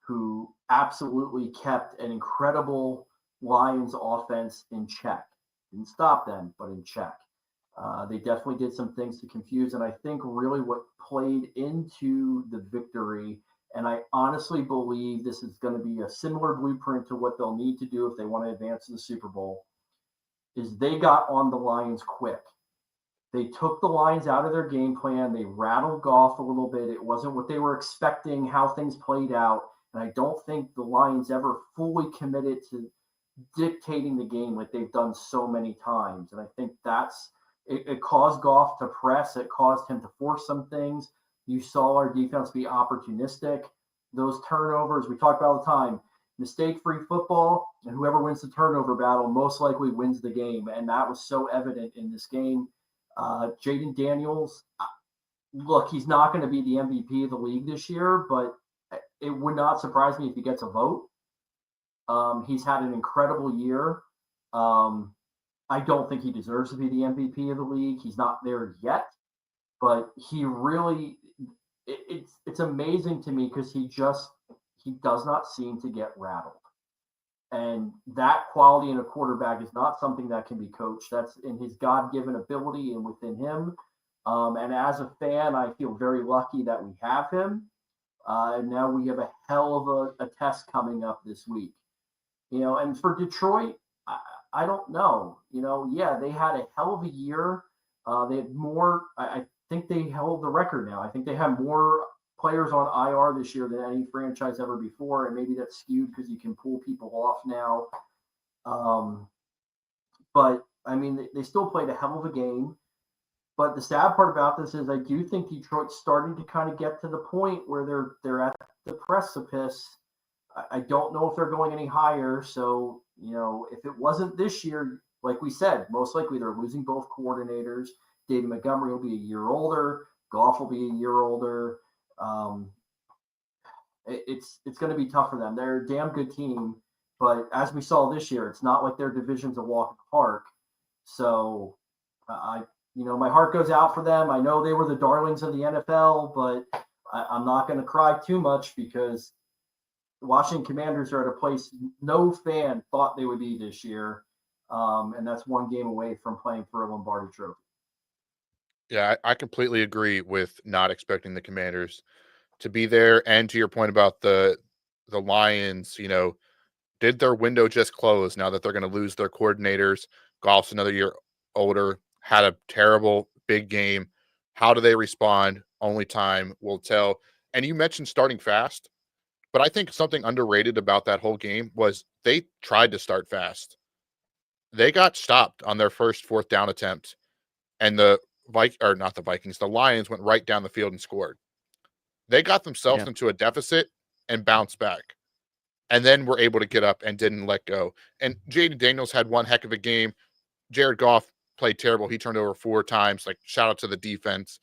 who absolutely kept an incredible Lions offense in check. Didn't stop them, but in check. They definitely did some things to confuse. And I think really what played into the victory, and I honestly believe this is going to be a similar blueprint to what they'll need to do if they want to advance to the Super Bowl, is they got on the Lions quick. They took the Lions out of their game plan. They rattled Goff a little bit. It wasn't what they were expecting, how things played out. And I don't think the Lions ever fully committed to dictating the game like they've done so many times. And I think it caused Goff to press. It caused him to force some things. You saw our defense be opportunistic. Those turnovers, we talk about all the time, mistake-free football, and whoever wins the turnover battle most likely wins the game. And that was so evident in this game. Jaden Daniels, look, he's not going to be the MVP of the league this year, but it would not surprise me if he gets a vote. He's had an incredible year. I don't think he deserves to be the MVP of the league. He's not there yet, but he really, it's amazing to me because he does not seem to get rattled. And that quality in a quarterback is not something that can be coached. That's in his God-given ability and within him. And as a fan, I feel very lucky that we have him. And now we have a hell of a test coming up this week. And for Detroit, I don't know. Yeah, they had a hell of a year. They had more. I think they held the record now. I think they have more players on IR this year than any franchise ever before, and maybe that's skewed because you can pull people off now. But I mean, they still played a hell of a game. But the sad part about this is I do think Detroit's starting to kind of get to the point where they're at the precipice. I don't know if they're going any higher. So, if it wasn't this year, like we said, most likely they're losing both coordinators. David Montgomery will be a year older. Goff will be a year older. It's going to be tough for them. They're a damn good team, but as we saw this year, it's not like their division's a walk in the park. So, my heart goes out for them. I know they were the darlings of the NFL, but I'm not going to cry too much because Washington Commanders are at a place no fan thought they would be this year, and that's one game away from playing for a Lombardi Trophy. Yeah, I completely agree with not expecting the Commanders to be there. And to your point about the Lions, did their window just close now that they're going to lose their coordinators? Goff's another year older, had a terrible big game. How do they respond? Only time will tell. And you mentioned starting fast, but I think something underrated about that whole game was they tried to start fast. They got stopped on their first fourth down attempt, and the the Lions went right down the field and scored. They got themselves into a deficit and bounced back, and then were able to get up and didn't let go. And Jaden Daniels had one heck of a game. Jared Goff played terrible. He turned over 4 times. Like, shout out to the defense.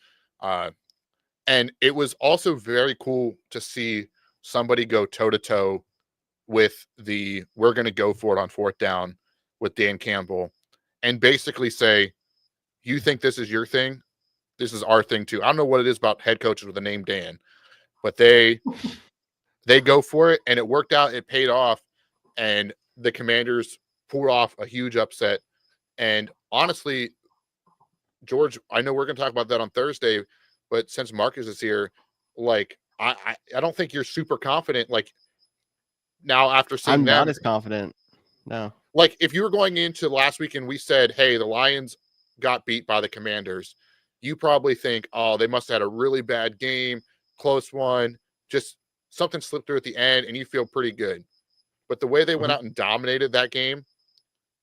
And it was also very cool to see somebody go toe-to-toe with we're going to go for it on fourth down with Dan Campbell and basically say, you think this is your thing? This is our thing too. I don't know what it is about head coaches with the name Dan, but they go for it, and it worked out. It paid off, and the Commanders pulled off a huge upset. And honestly, George, I know we're going to talk about that on Thursday, but since Marcus is here, like, I don't think you're super confident. Like, now after seeing I'm them, not as confident. No. Like, if you were going into last week and we said, hey, the Lions got beat by the Commanders, you probably think, oh, they must have had a really bad game, close one, just something slipped through at the end, and you feel pretty good. But the way they went out and dominated that game,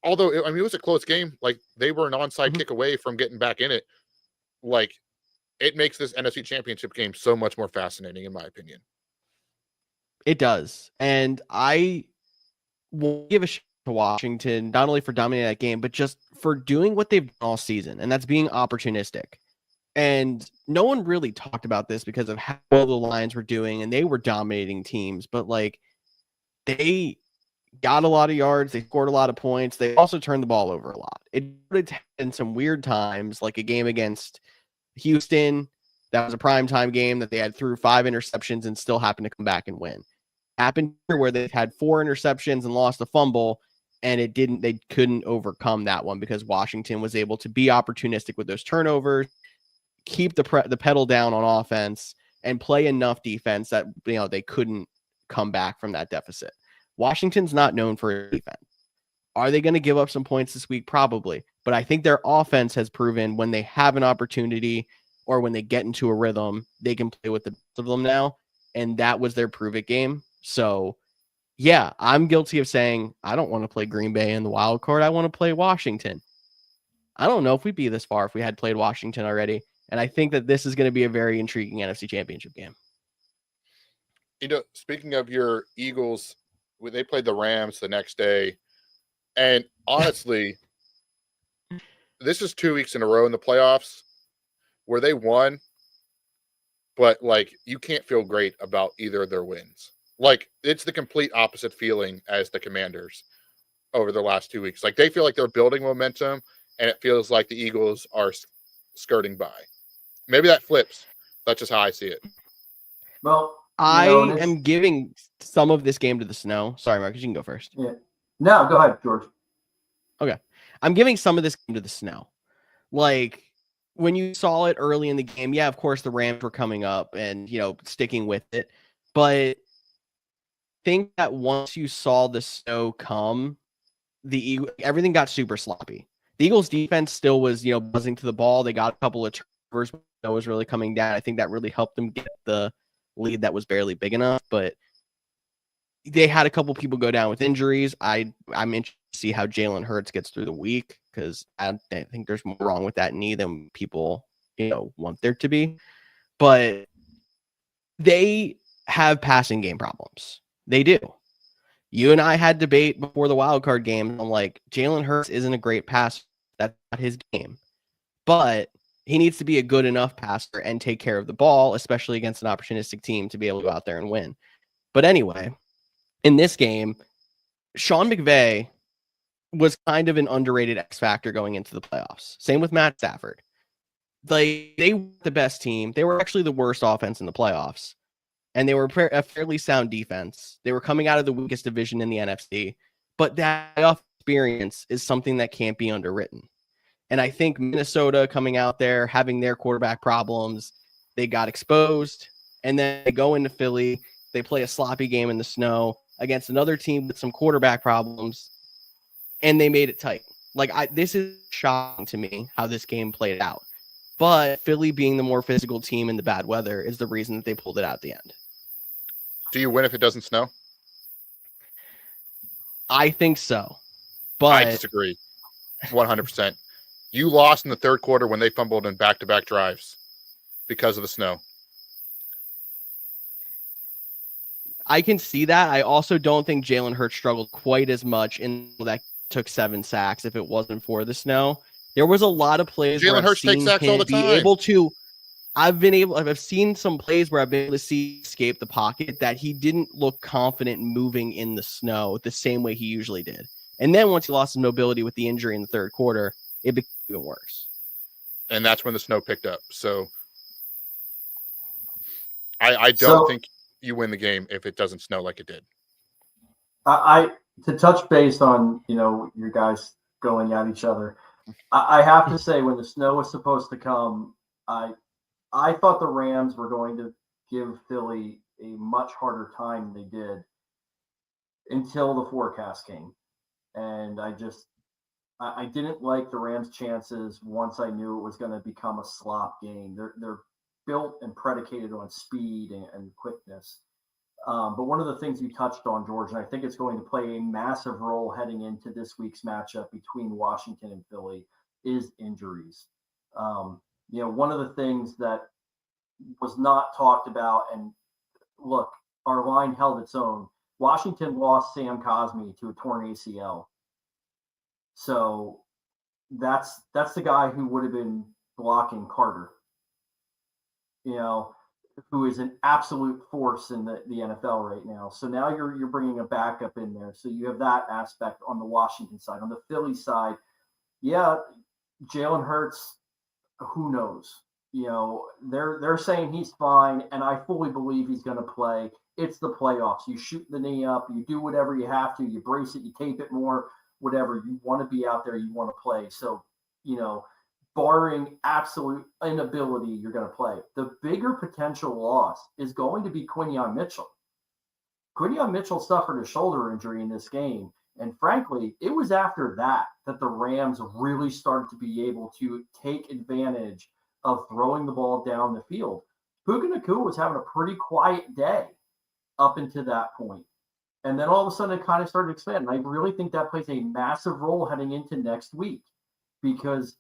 although, it was a close game, like, they were an onside kick away from getting back in it. Like, it makes this NFC Championship game so much more fascinating, in my opinion. It does. And I will give a shit to Washington, not only for dominating that game, but just for doing what they've done all season, and that's being opportunistic. And no one really talked about this because of how well the Lions were doing, and they were dominating teams, but like, they got a lot of yards, they scored a lot of points, they also turned the ball over a lot. It in some weird times, like a game against Houston, that was a primetime game that they had threw 5 interceptions and still happened to come back and win. Happened here where they had 4 interceptions and lost a fumble, and they couldn't overcome that one because Washington was able to be opportunistic with those turnovers, keep the pedal down on offense, and play enough defense that they couldn't come back from that deficit. Washington's not known for defense. Are they going to give up some points this week? Probably. But I think their offense has proven when they have an opportunity or when they get into a rhythm, they can play with the best of them now. And that was their prove it game. So, yeah, I'm guilty of saying I don't want to play Green Bay in the wild card. I want to play Washington. I don't know if we'd be this far if we had played Washington already. And I think that this is going to be a very intriguing NFC Championship game. Speaking of your Eagles, they played the Rams the next day. And honestly, this is 2 weeks in a row in the playoffs where they won, but like, you can't feel great about either of their wins. Like, it's the complete opposite feeling as the Commanders over the last 2 weeks. Like, they feel like they're building momentum, and it feels like the Eagles are skirting by. Maybe that flips. That's just how I see it. Well, I am giving some of this game to the snow. Sorry, Marcus, you can go first. Yeah. No, go ahead, George. Okay. I'm giving some of this game to the snow. Like, when you saw it early in the game, yeah, of course the Rams were coming up and, sticking with it. But I think that once you saw the snow come, everything got super sloppy. The Eagles defense still was, buzzing to the ball. They got a couple of turnovers that was really coming down. I think that really helped them get the lead that was barely big enough, but they had a couple people go down with injuries. I'm interested to see how Jalen Hurts gets through the week because I think there's more wrong with that knee than people, want there to be. But they have passing game problems. They do. You and I had debate before the wild card game. I'm like, Jalen Hurts isn't a great passer. That's not his game. But he needs to be a good enough passer and take care of the ball, especially against an opportunistic team, to be able to go out there and win. But anyway, in this game, Sean McVay was kind of an underrated X factor going into the playoffs. Same with Matt Stafford. They were the best team. They were actually the worst offense in the playoffs. and they were a fairly sound defense. They were coming out of the weakest division in the NFC, but that playoff experience is something that can't be underwritten. And I think Minnesota coming out there, having their quarterback problems, they got exposed, and then they go into Philly, they play a sloppy game in the snow against another team with some quarterback problems, and they made it tight. Like, this is shocking to me how this game played out. But Philly being the more physical team in the bad weather is the reason that they pulled it out at the end. Do you win if it doesn't snow? I think so. But I disagree 100%. You lost in the third quarter when they fumbled in back-to-back drives because of the snow. I can see that. I also don't think Jalen Hurts struggled quite as much in that took 7 sacks if it wasn't for the snow. There was a lot of plays where Jalen Hurts takes sacks all the time. I've seen some plays where I've been able to see escape the pocket that he didn't look confident moving in the snow the same way he usually did. And then once he lost his mobility with the injury in the third quarter, it became even worse. And that's when the snow picked up. So I don't think you win the game if it doesn't snow like it did. To touch base on, your guys going at each other, I have to say when the snow was supposed to come, I thought the Rams were going to give Philly a much harder time than they did until the forecast came. And I didn't like the Rams' chances once I knew it was going to become a slop game. They're built and predicated on speed and quickness. But one of the things you touched on, George, and I think it's going to play a massive role heading into this week's matchup between Washington and Philly, is injuries. One of the things that was not talked about, and look, our line held its own. Washington lost Sam Cosmi to a torn ACL. So that's the guy who would have been blocking Carter, who is an absolute force in the NFL right now. So now you're bringing a backup in there. So you have that aspect on the Washington side. On the Philly side, yeah, Jalen Hurts, who knows? They're saying he's fine, and I fully believe he's going to play. It's the playoffs. You shoot the knee up, you do whatever you have to, you brace it, you tape it more, whatever. You want to be out there, you want to play. So, barring absolute inability, you're going to play. The bigger potential loss is going to be Quinyon Mitchell. Quinyon Mitchell suffered a shoulder injury in this game. And frankly, it was after that the Rams really started to be able to take advantage of throwing the ball down the field. Puka Nacua was having a pretty quiet day up until that point. And then all of a sudden it kind of started expanding. I really think that plays a massive role heading into next week because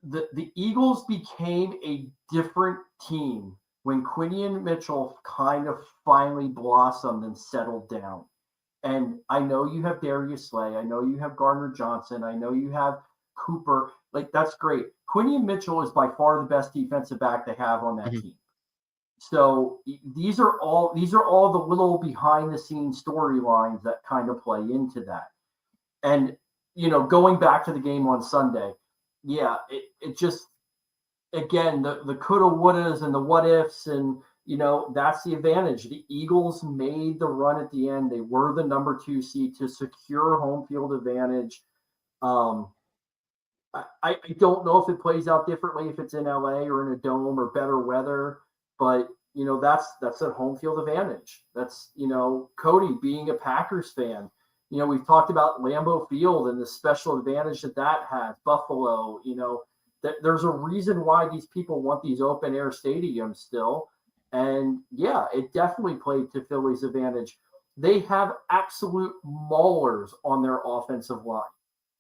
the Eagles became a different team when Quinyon Mitchell kind of finally blossomed and settled down. And I know you have Darius Slay. I know you have Gardner Johnson. I know you have Cooper. Like, that's great. Quinyon Mitchell is by far the best defensive back they have on that team. So these are all the little behind the scenes storylines that kind of play into that. And, going back to the game on Sunday, yeah, it just, again, the coulda, wouldas and the what ifs, and, that's the advantage. The Eagles made the run at the end. They were the number 2 seed to secure home field advantage. I don't know if it plays out differently if it's in LA or in a dome or better weather, but that's a home field advantage. That's, Cody being a Packers fan, we've talked about Lambeau Field and the special advantage that has, Buffalo, there's a reason why these people want these open air stadiums still. And yeah, it definitely played to Philly's advantage. They have absolute maulers on their offensive line.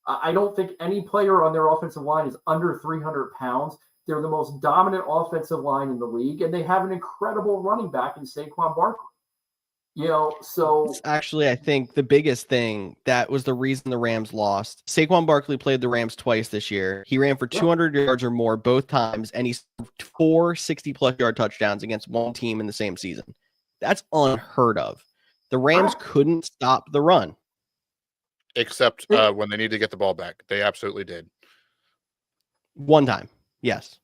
I don't think any player on their offensive line is under 300 pounds. They're the most dominant offensive line in the league, and they have an incredible running back in Saquon Barkley. So actually, I think the biggest thing that was the reason the Rams lost. Saquon Barkley played the Rams twice this year. He ran for 200 yards or more both times, and he scored 4 60-plus yard touchdowns against one team in the same season. That's unheard of. The Rams couldn't stop the run. Except when they needed to get the ball back. They absolutely did. One time, yes.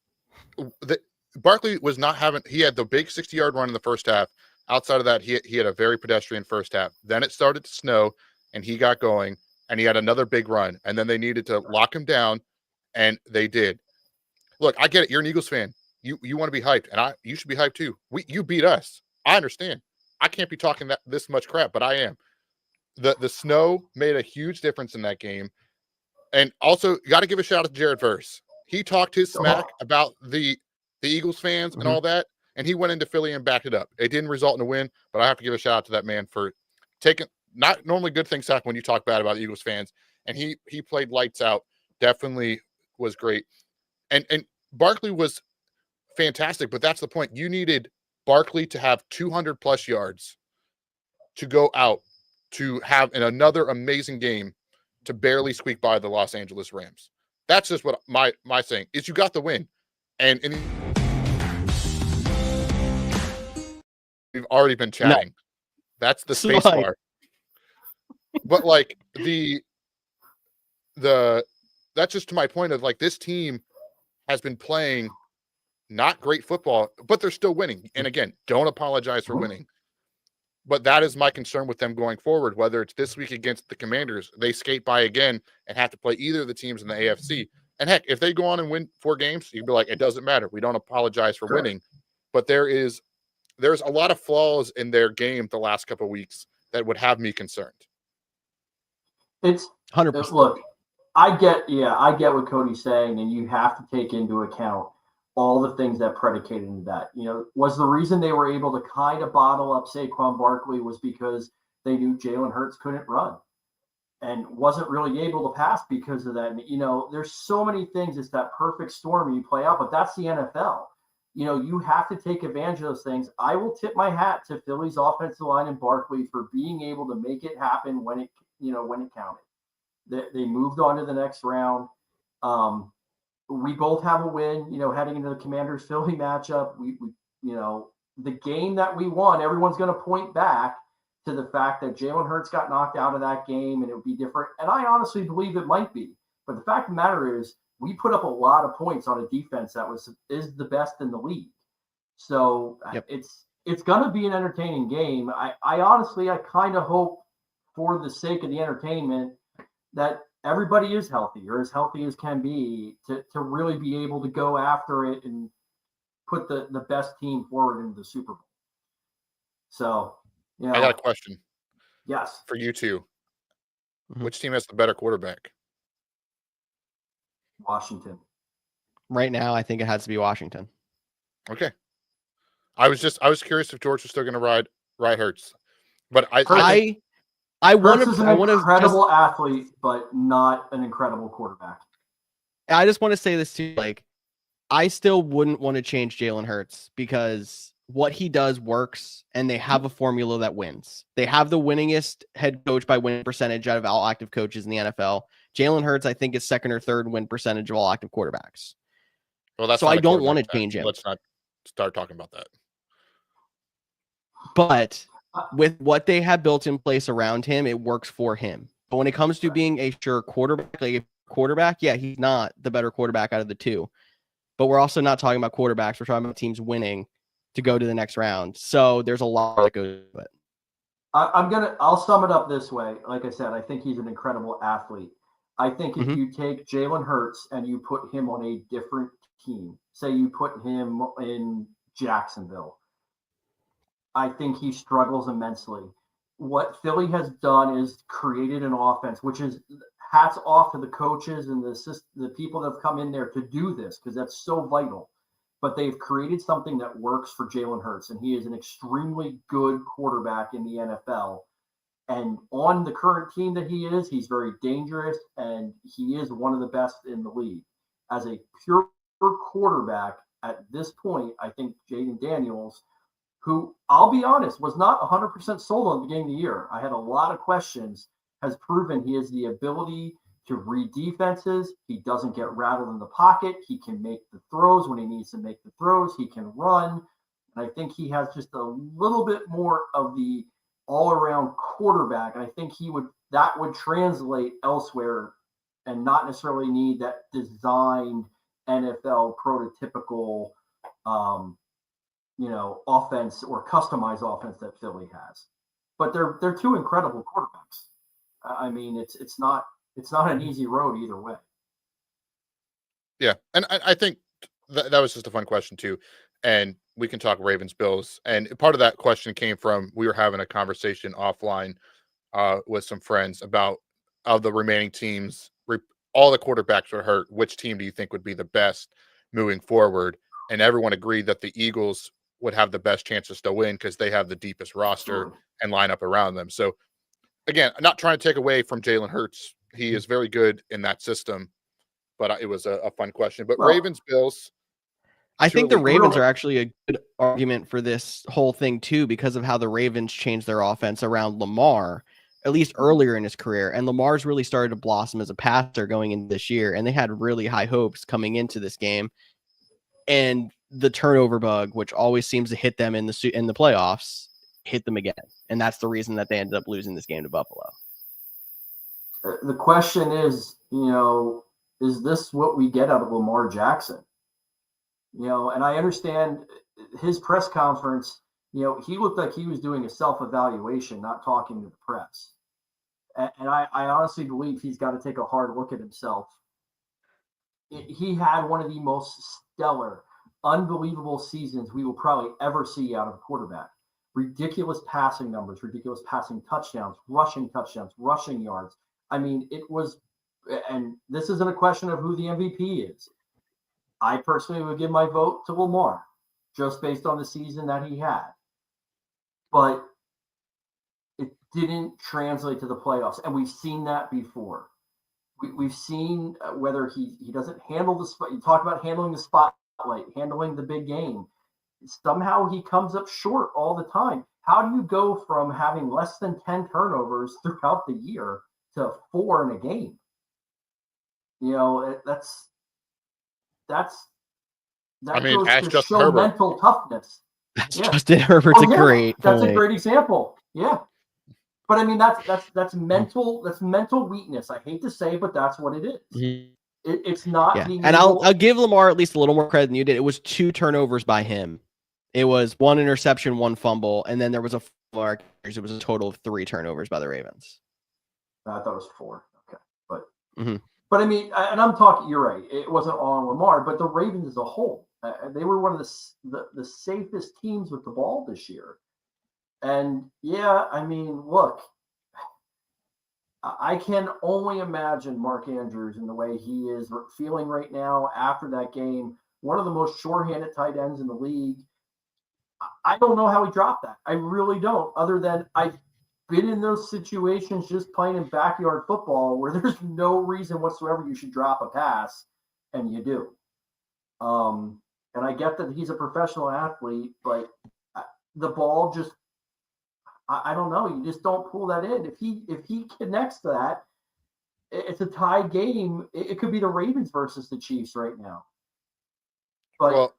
Barkley was not having. He had the big 60-yard run in the first half. Outside of that, he had a very pedestrian first half. Then it started to snow, and he got going, and he had another big run. And then they needed to lock him down, and they did. Look, I get it. You're an Eagles fan. You want to be hyped, and you should be hyped too. You beat us. I understand. I can't be talking this much crap, but I am. The snow made a huge difference in that game. And also, got to give a shout out to Jared Verse. He talked his smack about the Eagles fans and all that, and he went into Philly and backed it up. It didn't result in a win, but I have to give a shout out to that man for taking not normally good things happen when you talk bad about the Eagles fans, and he played lights out. Definitely was great. And Barkley was fantastic, but that's the point. You needed Barkley to have 200 plus yards to go out to have another amazing game to barely squeak by the Los Angeles Rams. That's just what my saying is. You got the win, and we've already been chatting. No. That's the space bar. But like that's just to my point of like this team has been playing not great football, but they're still winning. And again, don't apologize for winning. But that is my concern with them going forward, whether it's this week against the Commanders, they skate by again and have to play either of the teams in the AFC. And heck, if they go on and win 4 games, you'd be like, it doesn't matter. We don't apologize for winning. But there's a lot of flaws in their game the last couple of weeks that would have me concerned. It's 100%. Look, I get what Cody's saying, and you have to take into account all the things that predicated into that. You know, was the reason they were able to kind of bottle up Saquon Barkley was because they knew Jalen Hurts couldn't run and wasn't really able to pass because of that. And, you know, there's so many things. It's that perfect storm you play out, but that's the NFL. You know, you have to take advantage of those things. I will tip my hat to Philly's offensive line and Barkley for being able to make it happen when it counted. They moved on to the next round. We both have a win, you know, heading into the Commanders Philly matchup. We you know, the game that we won, everyone's going to point back to the fact that Jalen Hurts got knocked out of that game and it would be different. And I honestly believe it might be. But the fact of the matter is we put up a lot of points on a defense that is the best in the league. So it's going to be an entertaining game. I honestly kind of hope for the sake of the entertainment that everybody is healthy or as healthy as can be to really be able to go after it and put the best team forward into the Super Bowl. So, you know, I got a question. Yes. For you two. Mm-hmm. Which team has the better quarterback? Washington. Right now, I think it has to be Washington. Okay. I was curious if George was still going to ride Hurts. But I want to an incredible athlete, but not an incredible quarterback. I just want to say this too. Like, I still wouldn't want to change Jalen Hurts because what he does works, and they have a formula that wins. They have the winningest head coach by win percentage out of all active coaches in the NFL. Jalen Hurts, I think, is second or third win percentage of all active quarterbacks. Well, that's so I don't want to change him. Let's not start talking about that. But with what they have built in place around him, it works for him. But when it comes to being a sure quarterback, yeah, he's not the better quarterback out of the two. But we're also not talking about quarterbacks. We're talking about teams winning to go to the next round. So there's a lot that goes to it. I'll sum it up this way. Like I said, I think he's an incredible athlete. I think if you take Jalen Hurts and you put him on a different team, say you put him in Jacksonville, I think he struggles immensely. What Philly has done is created an offense, which is hats off to the coaches and the people that have come in there to do this because that's so vital. But they've created something that works for Jalen Hurts, and he is an extremely good quarterback in the NFL. And on the current team that he is, he's very dangerous, and he is one of the best in the league. As a pure quarterback at this point, I think Jaden Daniels, who I'll be honest, was not 100% sold on the beginning of the year. I had a lot of questions, has proven he has the ability to read defenses. He doesn't get rattled in the pocket. He can make the throws when he needs to make the throws. He can run. And I think he has just a little bit more of the all-around quarterback. And I think that would translate elsewhere and not necessarily need that designed NFL prototypical offense or customized offense that Philly has. But they're two incredible quarterbacks. I mean, it's not an easy road either way. Yeah, and I think that was just a fun question too, and we can talk Ravens Bills. And part of that question came from we were having a conversation offline with some friends about of the remaining teams. All the quarterbacks were hurt. Which team do you think would be the best moving forward? And everyone agreed that the Eagles would have the best chances to win because they have the deepest roster and lineup around them. So again, I'm not trying to take away from Jalen Hurts. He is very good in that system, but it was a fun question. But Ravens, Bills. I think the Ravens are actually a good argument for this whole thing too, because of how the Ravens changed their offense around Lamar, at least earlier in his career. And Lamar's really started to blossom as a passer going into this year. And they had really high hopes coming into this game. And the turnover bug, which always seems to hit them in the playoffs, hit them again. And that's the reason that they ended up losing this game to Buffalo. The question is, is this what we get out of Lamar Jackson? And I understand his press conference, he looked like he was doing a self-evaluation, not talking to the press. And I honestly believe he's got to take a hard look at himself. He had one of the most stellar, unbelievable seasons we will probably ever see out of a quarterback. Ridiculous passing numbers, ridiculous passing touchdowns, rushing yards. I mean, it was, and this isn't a question of who the MVP is. I personally would give my vote to Lamar, just based on the season that he had. But it didn't translate to the playoffs, and we've seen that before. We've seen whether he doesn't handle the spot. You talk about handling the spotlight, handling the big game. Somehow he comes up short all the time. How do you go from having less than 10 turnovers throughout the year to 4 in a game? That's goes to show Herbert. Mental toughness. Justin Herbert's a great That's point. A great example. Yeah. But I mean, that's mental weakness. I hate to say, but that's what it is. Mm-hmm. It's not being and I'll give Lamar at least a little more credit than you did. It was 2 turnovers by him. It was 1 interception, 1 fumble, and then there was a fumble. It was a total of 3 turnovers by the Ravens. I thought it was 4. Okay. But I mean, and I'm talking, you're right. It wasn't all on Lamar, but the Ravens as a whole, they were one of the safest teams with the ball this year. And yeah, I mean, look, I can only imagine Mark Andrews and the way he is feeling right now after that game. One of the most shorthanded tight ends in the league. I don't know how he dropped that. I really don't, other than I've been in those situations just playing in backyard football where there's no reason whatsoever you should drop a pass, and you do. And I get that he's a professional athlete, but the ball just, I don't know. You just don't pull that in. If he connects to that, it's a tie game. It could be the Ravens versus the Chiefs right now. But go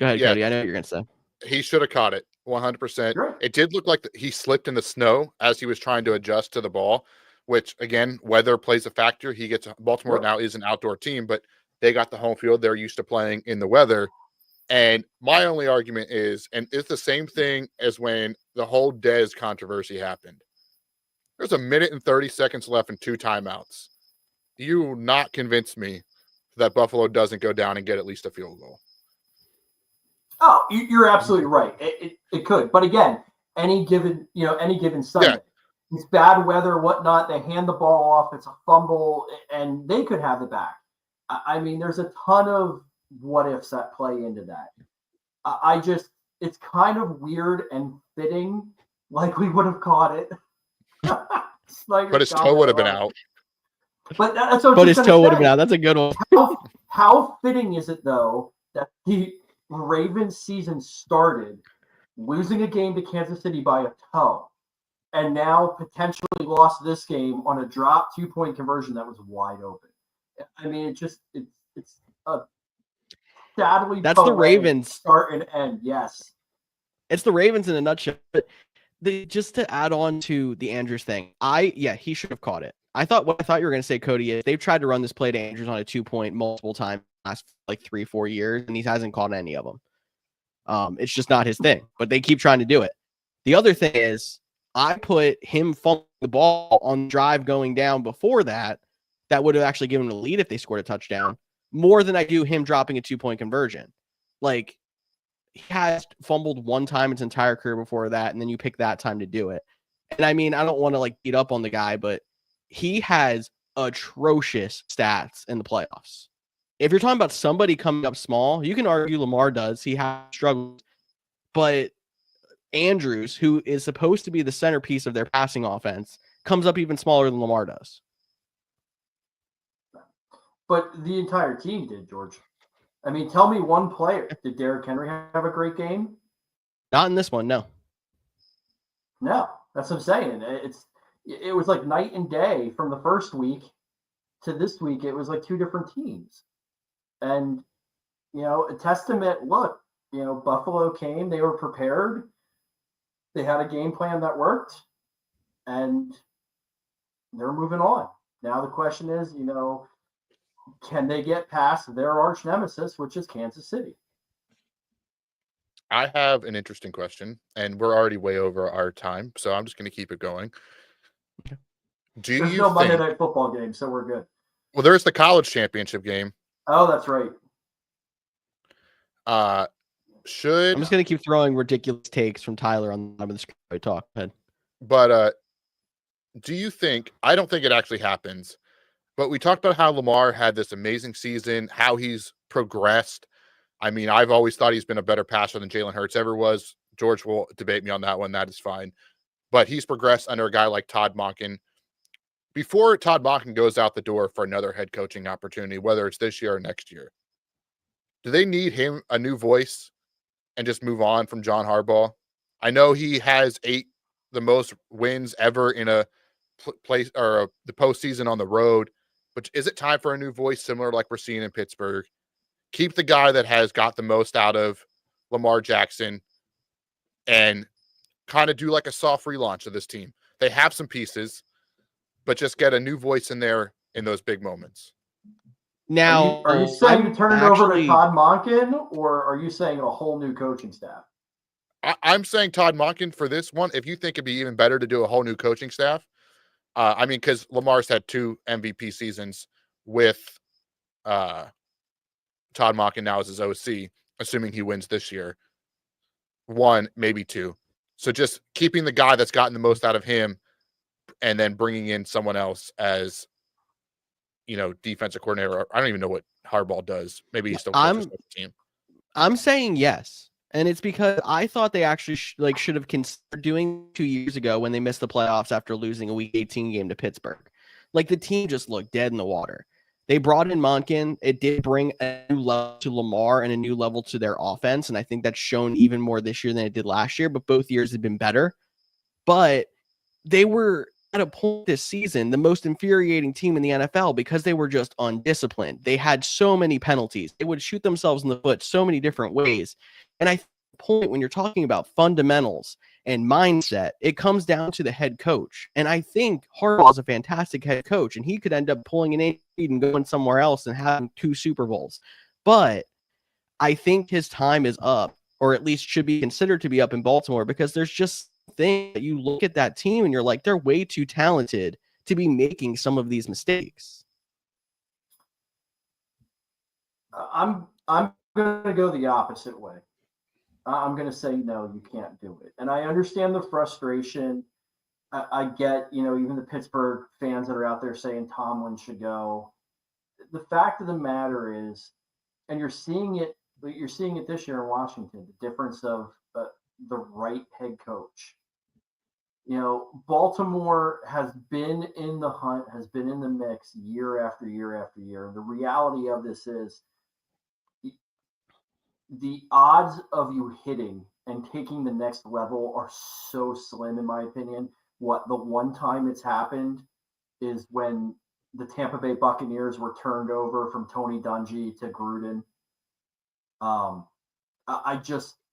ahead, Cody. I know what you're going to say. He should have caught it 100%. Sure. It did look like he slipped in the snow as he was trying to adjust to the ball, which again, weather plays a factor. Baltimore now is an outdoor team, but they got the home field. They're used to playing in the weather. And my only argument is, and it's the same thing as when the whole Dez controversy happened. There's 1 minute and 30 seconds left and 2 timeouts. You will not convince me that Buffalo doesn't go down and get at least a field goal. Oh, you're absolutely right. It could, but again, any given Sunday, it's bad weather, whatnot. They hand the ball off. It's a fumble, and they could have it back. I mean, there's a ton of what ifs that play into that. It's kind of weird and fitting, like we would have caught it. But his toe would have been out. But his toe would have been out. That's a good one. How fitting is it though that the Ravens season started losing a game to Kansas City by a toe, and now potentially lost this game on a drop 2-point conversion that was wide open. I mean, it's a sadly that's the Ravens start and end. Yes, it's the Ravens in a nutshell. But just to add on to the Andrews thing, he should have caught it. What I thought you were going to say, Cody, is they've tried to run this play to Andrews on a 2-point multiple times last like 3-4 years, and he hasn't caught any of them. It's just not his thing, but they keep trying to do it. The other thing is, I put him fumbling the ball on the drive going down before that would have actually given them a lead if they scored a touchdown, more than I do him dropping a 2-point conversion. Like, he has fumbled one time his entire career before that, and then you pick that time to do it. And I mean, I don't want to like beat up on the guy, but he has atrocious stats in the playoffs. If you're talking about somebody coming up small, you can argue Lamar does. He has struggled, but Andrews, who is supposed to be the centerpiece of their passing offense, comes up even smaller than Lamar does. But the entire team did, George. I mean, tell me one player. Did Derrick Henry have a great game? Not in this one, no. No, that's what I'm saying. It was like night and day from the first week to this week. It was like two different teams. And, a testament, look, Buffalo came, they were prepared. They had a game plan that worked, and they're moving on. Now the question is, can they get past their arch nemesis, which is Kansas City? I have an interesting question, and we're already way over our time, so I'm just going to keep it going. There's no Monday Night Football game, so we're good. Well, there's the college championship game. Oh, that's right. I'm just going to keep throwing ridiculous takes from Tyler on the bottom of the screen. Talk ahead. But do you think, I don't think it actually happens, but we talked about how Lamar had this amazing season, how he's progressed. I mean, I've always thought he's been a better passer than Jalen Hurts ever was. George will debate me on that one. That is fine. But he's progressed under a guy like Todd Monken. Before Todd Monken goes out the door for another head coaching opportunity, whether it's this year or next year, do they need him a new voice and just move on from John Harbaugh? I know he has the most wins ever in a place or the postseason on the road, but is it time for a new voice similar like we're seeing in Pittsburgh? Keep the guy that has got the most out of Lamar Jackson and kind of do like a soft relaunch of this team. They have some pieces, but just get a new voice in there in those big moments. Now, are you saying to turn it over to Todd Monken, or are you saying a whole new coaching staff? I'm saying Todd Monken for this one. If you think it'd be even better to do a whole new coaching staff, because Lamar's had 2 MVP seasons with Todd Monken now as his OC, assuming he wins this year. 1, maybe 2. So just keeping the guy that's gotten the most out of him and then bringing in someone else as, defensive coordinator. I don't even know what Harbaugh does. Maybe he still coaches the team. I'm saying yes. And it's because I thought they actually should have considered doing 2 years ago when they missed the playoffs after losing a Week 18 game to Pittsburgh. Like, the team just looked dead in the water. They brought in Monken. It did bring a new level to Lamar and a new level to their offense. And I think that's shown even more this year than it did last year, but both years have been better. But they were at a point this season, the most infuriating team in the NFL because they were just undisciplined. They had so many penalties. They would shoot themselves in the foot so many different ways. And I think the point when you're talking about fundamentals and mindset, it comes down to the head coach. And I think Harbaugh is a fantastic head coach, and he could end up pulling an 8 and going somewhere else and having 2 Super Bowls. But I think his time is up, or at least should be considered to be up in Baltimore, because there's just thing that you look at that team and you're like, they're way too talented to be making some of these mistakes. I'm going to go the opposite way. I'm going to say, no, you can't do it. And I understand the frustration. I get, even the Pittsburgh fans that are out there saying Tomlin should go. The fact of the matter is, and you're seeing it this year in Washington, the difference of the right head coach. Baltimore has been in the hunt, has been in the mix year after year after year. The reality of this is the odds of you hitting and taking the next level are so slim, in my opinion. The one time it's happened is when the Tampa Bay Buccaneers were turned over from Tony Dungy to Gruden.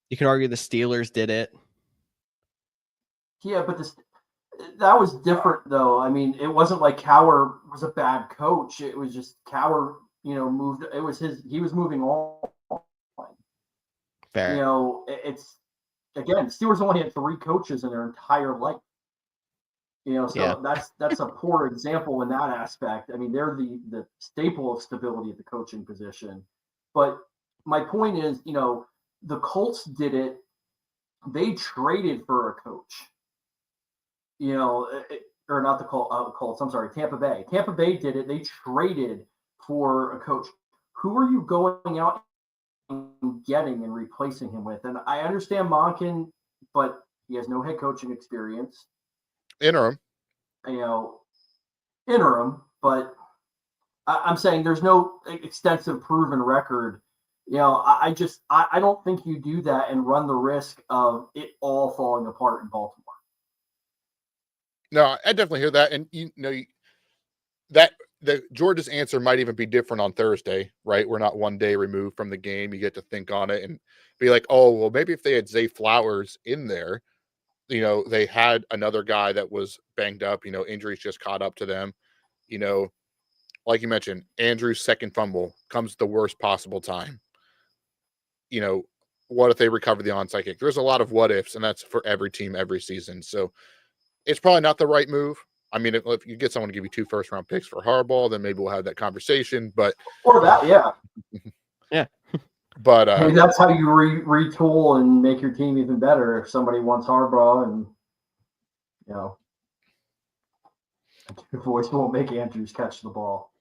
You can argue the Steelers did it. Yeah, but that was different, though. I mean, it wasn't like Cowher was a bad coach. It was just Cowher moved. It was he was moving on. Fair. It's again, Steelers only had 3 coaches in their entire life. So that's a poor example in that aspect. I mean, they're the staple of stability at the coaching position. But my point is, the Colts did it. They traded for a coach. Or not the Colts. I'm sorry, Tampa Bay. Tampa Bay did it. They traded for a coach. Who are you going out and getting and replacing him with? And I understand Monken, but he has no head coaching experience. Interim, but I'm saying there's no extensive proven record. I don't think you do that and run the risk of it all falling apart in Baltimore. No, I definitely hear that, and that the Georgia's answer might even be different on Thursday, right? We're not one day removed from the game. You get to think on it and be like, oh, well, maybe if they had Zay Flowers in there, they had another guy that was banged up, injuries just caught up to them. Like you mentioned, Andrew's second fumble comes the worst possible time. What if they recover the onside kick? There's a lot of what ifs, and that's for every team every season. So it's probably not the right move. I mean, if you get someone to give you 2 first-round picks for Harbaugh, then maybe we'll have that conversation. But or that, yeah. Yeah. But that's how you retool and make your team even better. If somebody wants Harbaugh, and your voice won't make Andrews catch the ball.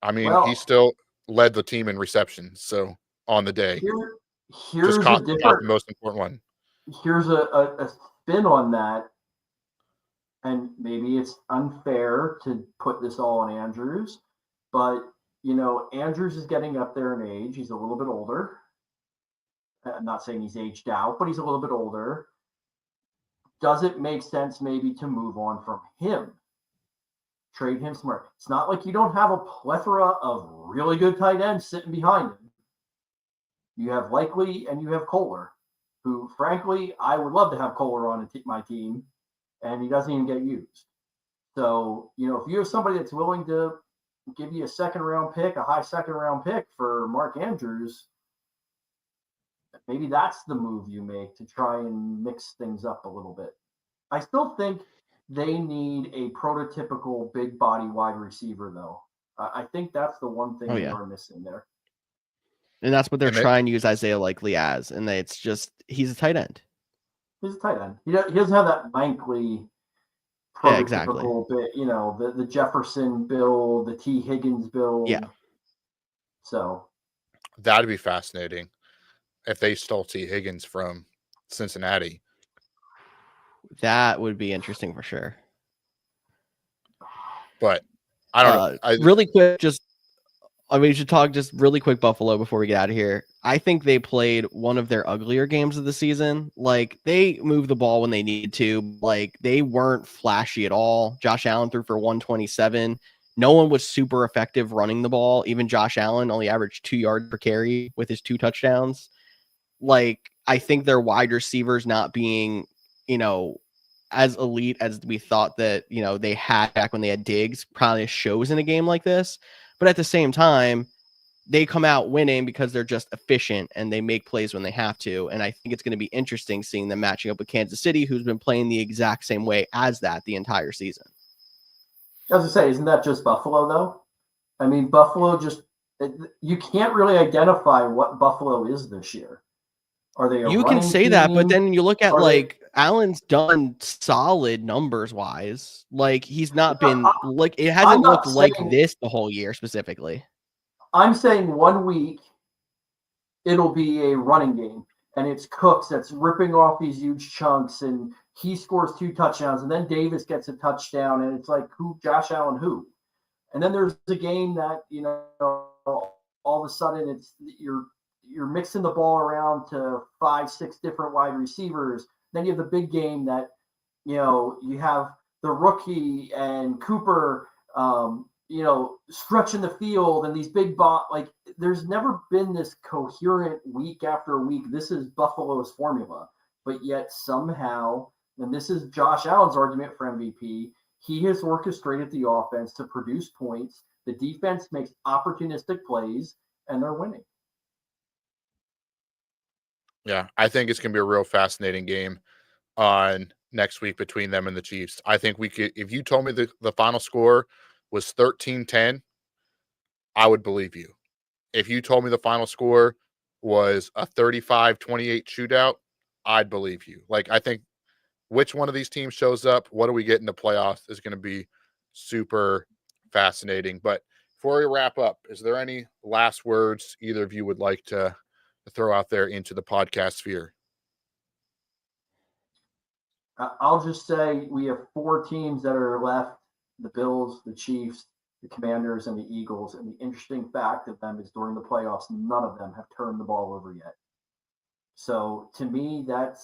I mean, he still led the team in receptions. So on the day, here's just caught a different, the most important one. Here's a spin on that, and maybe it's unfair to put this all on Andrews, but Andrews is getting up there in age. He's a little bit older. I'm not saying he's aged out, but he's a little bit older. Does it make sense maybe to move on from him? Trade him somewhere. It's not like you don't have a plethora of really good tight ends sitting behind him. You have Likely and you have Kohler, who, frankly, I would love to have Kohler on my team, and he doesn't even get used. So, if you have somebody that's willing to give you a high second round pick for Mark Andrews, maybe that's the move you make to try and mix things up a little bit. I still think they need a prototypical big body wide receiver, though. I think that's the one thing they are missing there. And that's what they're trying to use Isaiah Likely as. And it's just, he's a tight end. He's a tight end. He doesn't have that Lankley prototypical bit, the Jefferson build, the T. Higgins build. Yeah. So that'd be fascinating if they stole T. Higgins from Cincinnati. That would be interesting for sure. But I don't know. Really quick, we should talk just really quick Buffalo before we get out of here. I think they played one of their uglier games of the season. Like, they moved the ball when they needed to. Like, they weren't flashy at all. Josh Allen threw for 127. No one was super effective running the ball. Even Josh Allen only averaged 2 yards per carry with his 2 touchdowns. Like, I think their wide receivers not being, as elite as we thought that, they had back when they had Diggs probably shows in a game like this. But at the same time, they come out winning because they're just efficient and they make plays when they have to. And I think it's going to be interesting seeing them matching up with Kansas City, who's been playing the exact same way as that the entire season. As I say, isn't that just Buffalo, though? I mean, Buffalo you can't really identify what Buffalo is this year. Are they you can say team? That, but then you look at Allen's done solid numbers wise. Like, he's not been it hasn't looked like this the whole year specifically. I'm saying 1 week it'll be a running game, and it's Cooks that's ripping off these huge chunks, and he scores 2 touchdowns, and then Davis gets a touchdown, and it's like, who, Josh Allen, who? And then there's a game that, all of a sudden it's you're mixing the ball around to 5-6 different wide receivers. Then you have the big game that, you have the rookie and Cooper, stretching the field and these big there's never been this coherent week after week. This is Buffalo's formula, but yet somehow, and this is Josh Allen's argument for MVP, he has orchestrated the offense to produce points The defense makes opportunistic plays, and they're winning. Yeah, I think it's going to be a real fascinating game on next week between them and the Chiefs. I think we could, if you told me the final score was 13-10, I would believe you. If you told me the final score was a 35-28 shootout, I'd believe you. Like, I think which one of these teams shows up, what do we get in the playoffs is going to be super fascinating. But before we wrap up, is there any last words either of you would like to throw out there into the podcast sphere? I'll just say we have 4 teams that are left: the Bills, the Chiefs, the Commanders, and the Eagles. And the interesting fact of them is during the playoffs, none of them have turned the ball over yet. So to me, that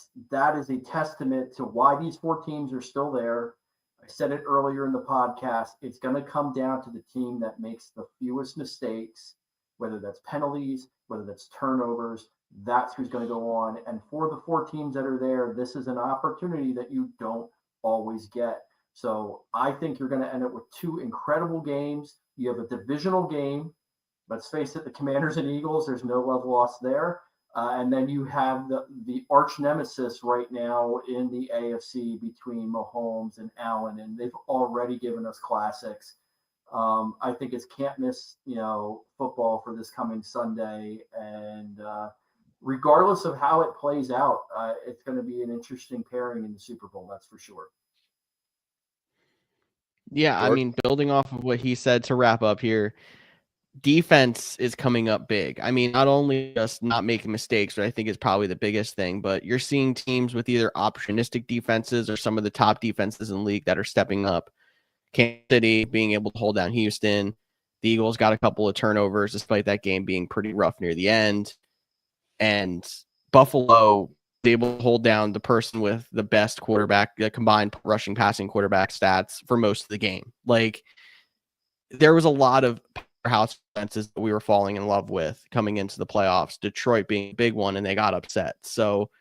is a testament to why these 4 teams are still there. I said it earlier in the podcast. It's going to come down to the team that makes the fewest mistakes, whether that's penalties, whether that's turnovers. That's who's going to go on. And for the 4 teams that are there, this is an opportunity that you don't always get. So I think you're going to end up with 2 incredible games. You have a divisional game. Let's face it, the Commanders and Eagles, there's no love lost there. And then you have the arch nemesis right now in the AFC between Mahomes and Allen, and they've already given us classics. I think it's can't miss, football for this coming Sunday. And regardless of how it plays out, it's going to be an interesting pairing in the Super Bowl. That's for sure. Yeah, George? I mean, building off of what he said to wrap up here, defense is coming up big. I mean, not only just not making mistakes, which I think is probably the biggest thing, but you're seeing teams with either opportunistic defenses or some of the top defenses in the league that are stepping up. Kansas City being able to hold down Houston. The Eagles got a couple of turnovers despite that game being pretty rough near the end. And Buffalo was able to hold down the person with the best quarterback, the combined rushing passing quarterback stats for most of the game. Like, there was a lot of powerhouse defenses that we were falling in love with coming into the playoffs, Detroit being a big one, and they got upset. So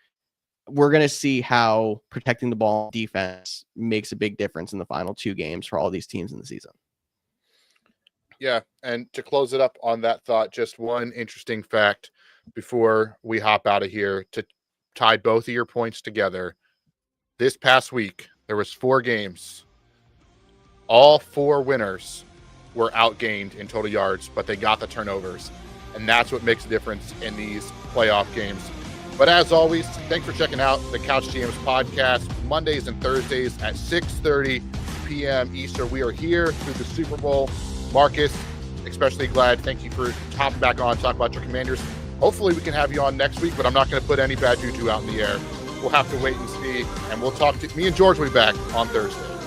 we're going to see how protecting the ball on defense makes a big difference in the final 2 games for all these teams in the season. Yeah, and to close it up on that thought, just one interesting fact before we hop out of here to tie both of your points together. This past week, there was 4 games. All 4 winners were outgained in total yards, but they got the turnovers. And that's what makes a difference in these playoff games. But as always, thanks for checking out the Couch GMs podcast, Mondays and Thursdays at 6:30 p.m. Eastern. We are here through the Super Bowl. Marcus, especially glad. Thank you for hopping back on, talk about your Commanders. Hopefully we can have you on next week, but I'm not going to put any bad juju out in the air. We'll have to wait and see, and we'll talk to me and George will be back on Thursday.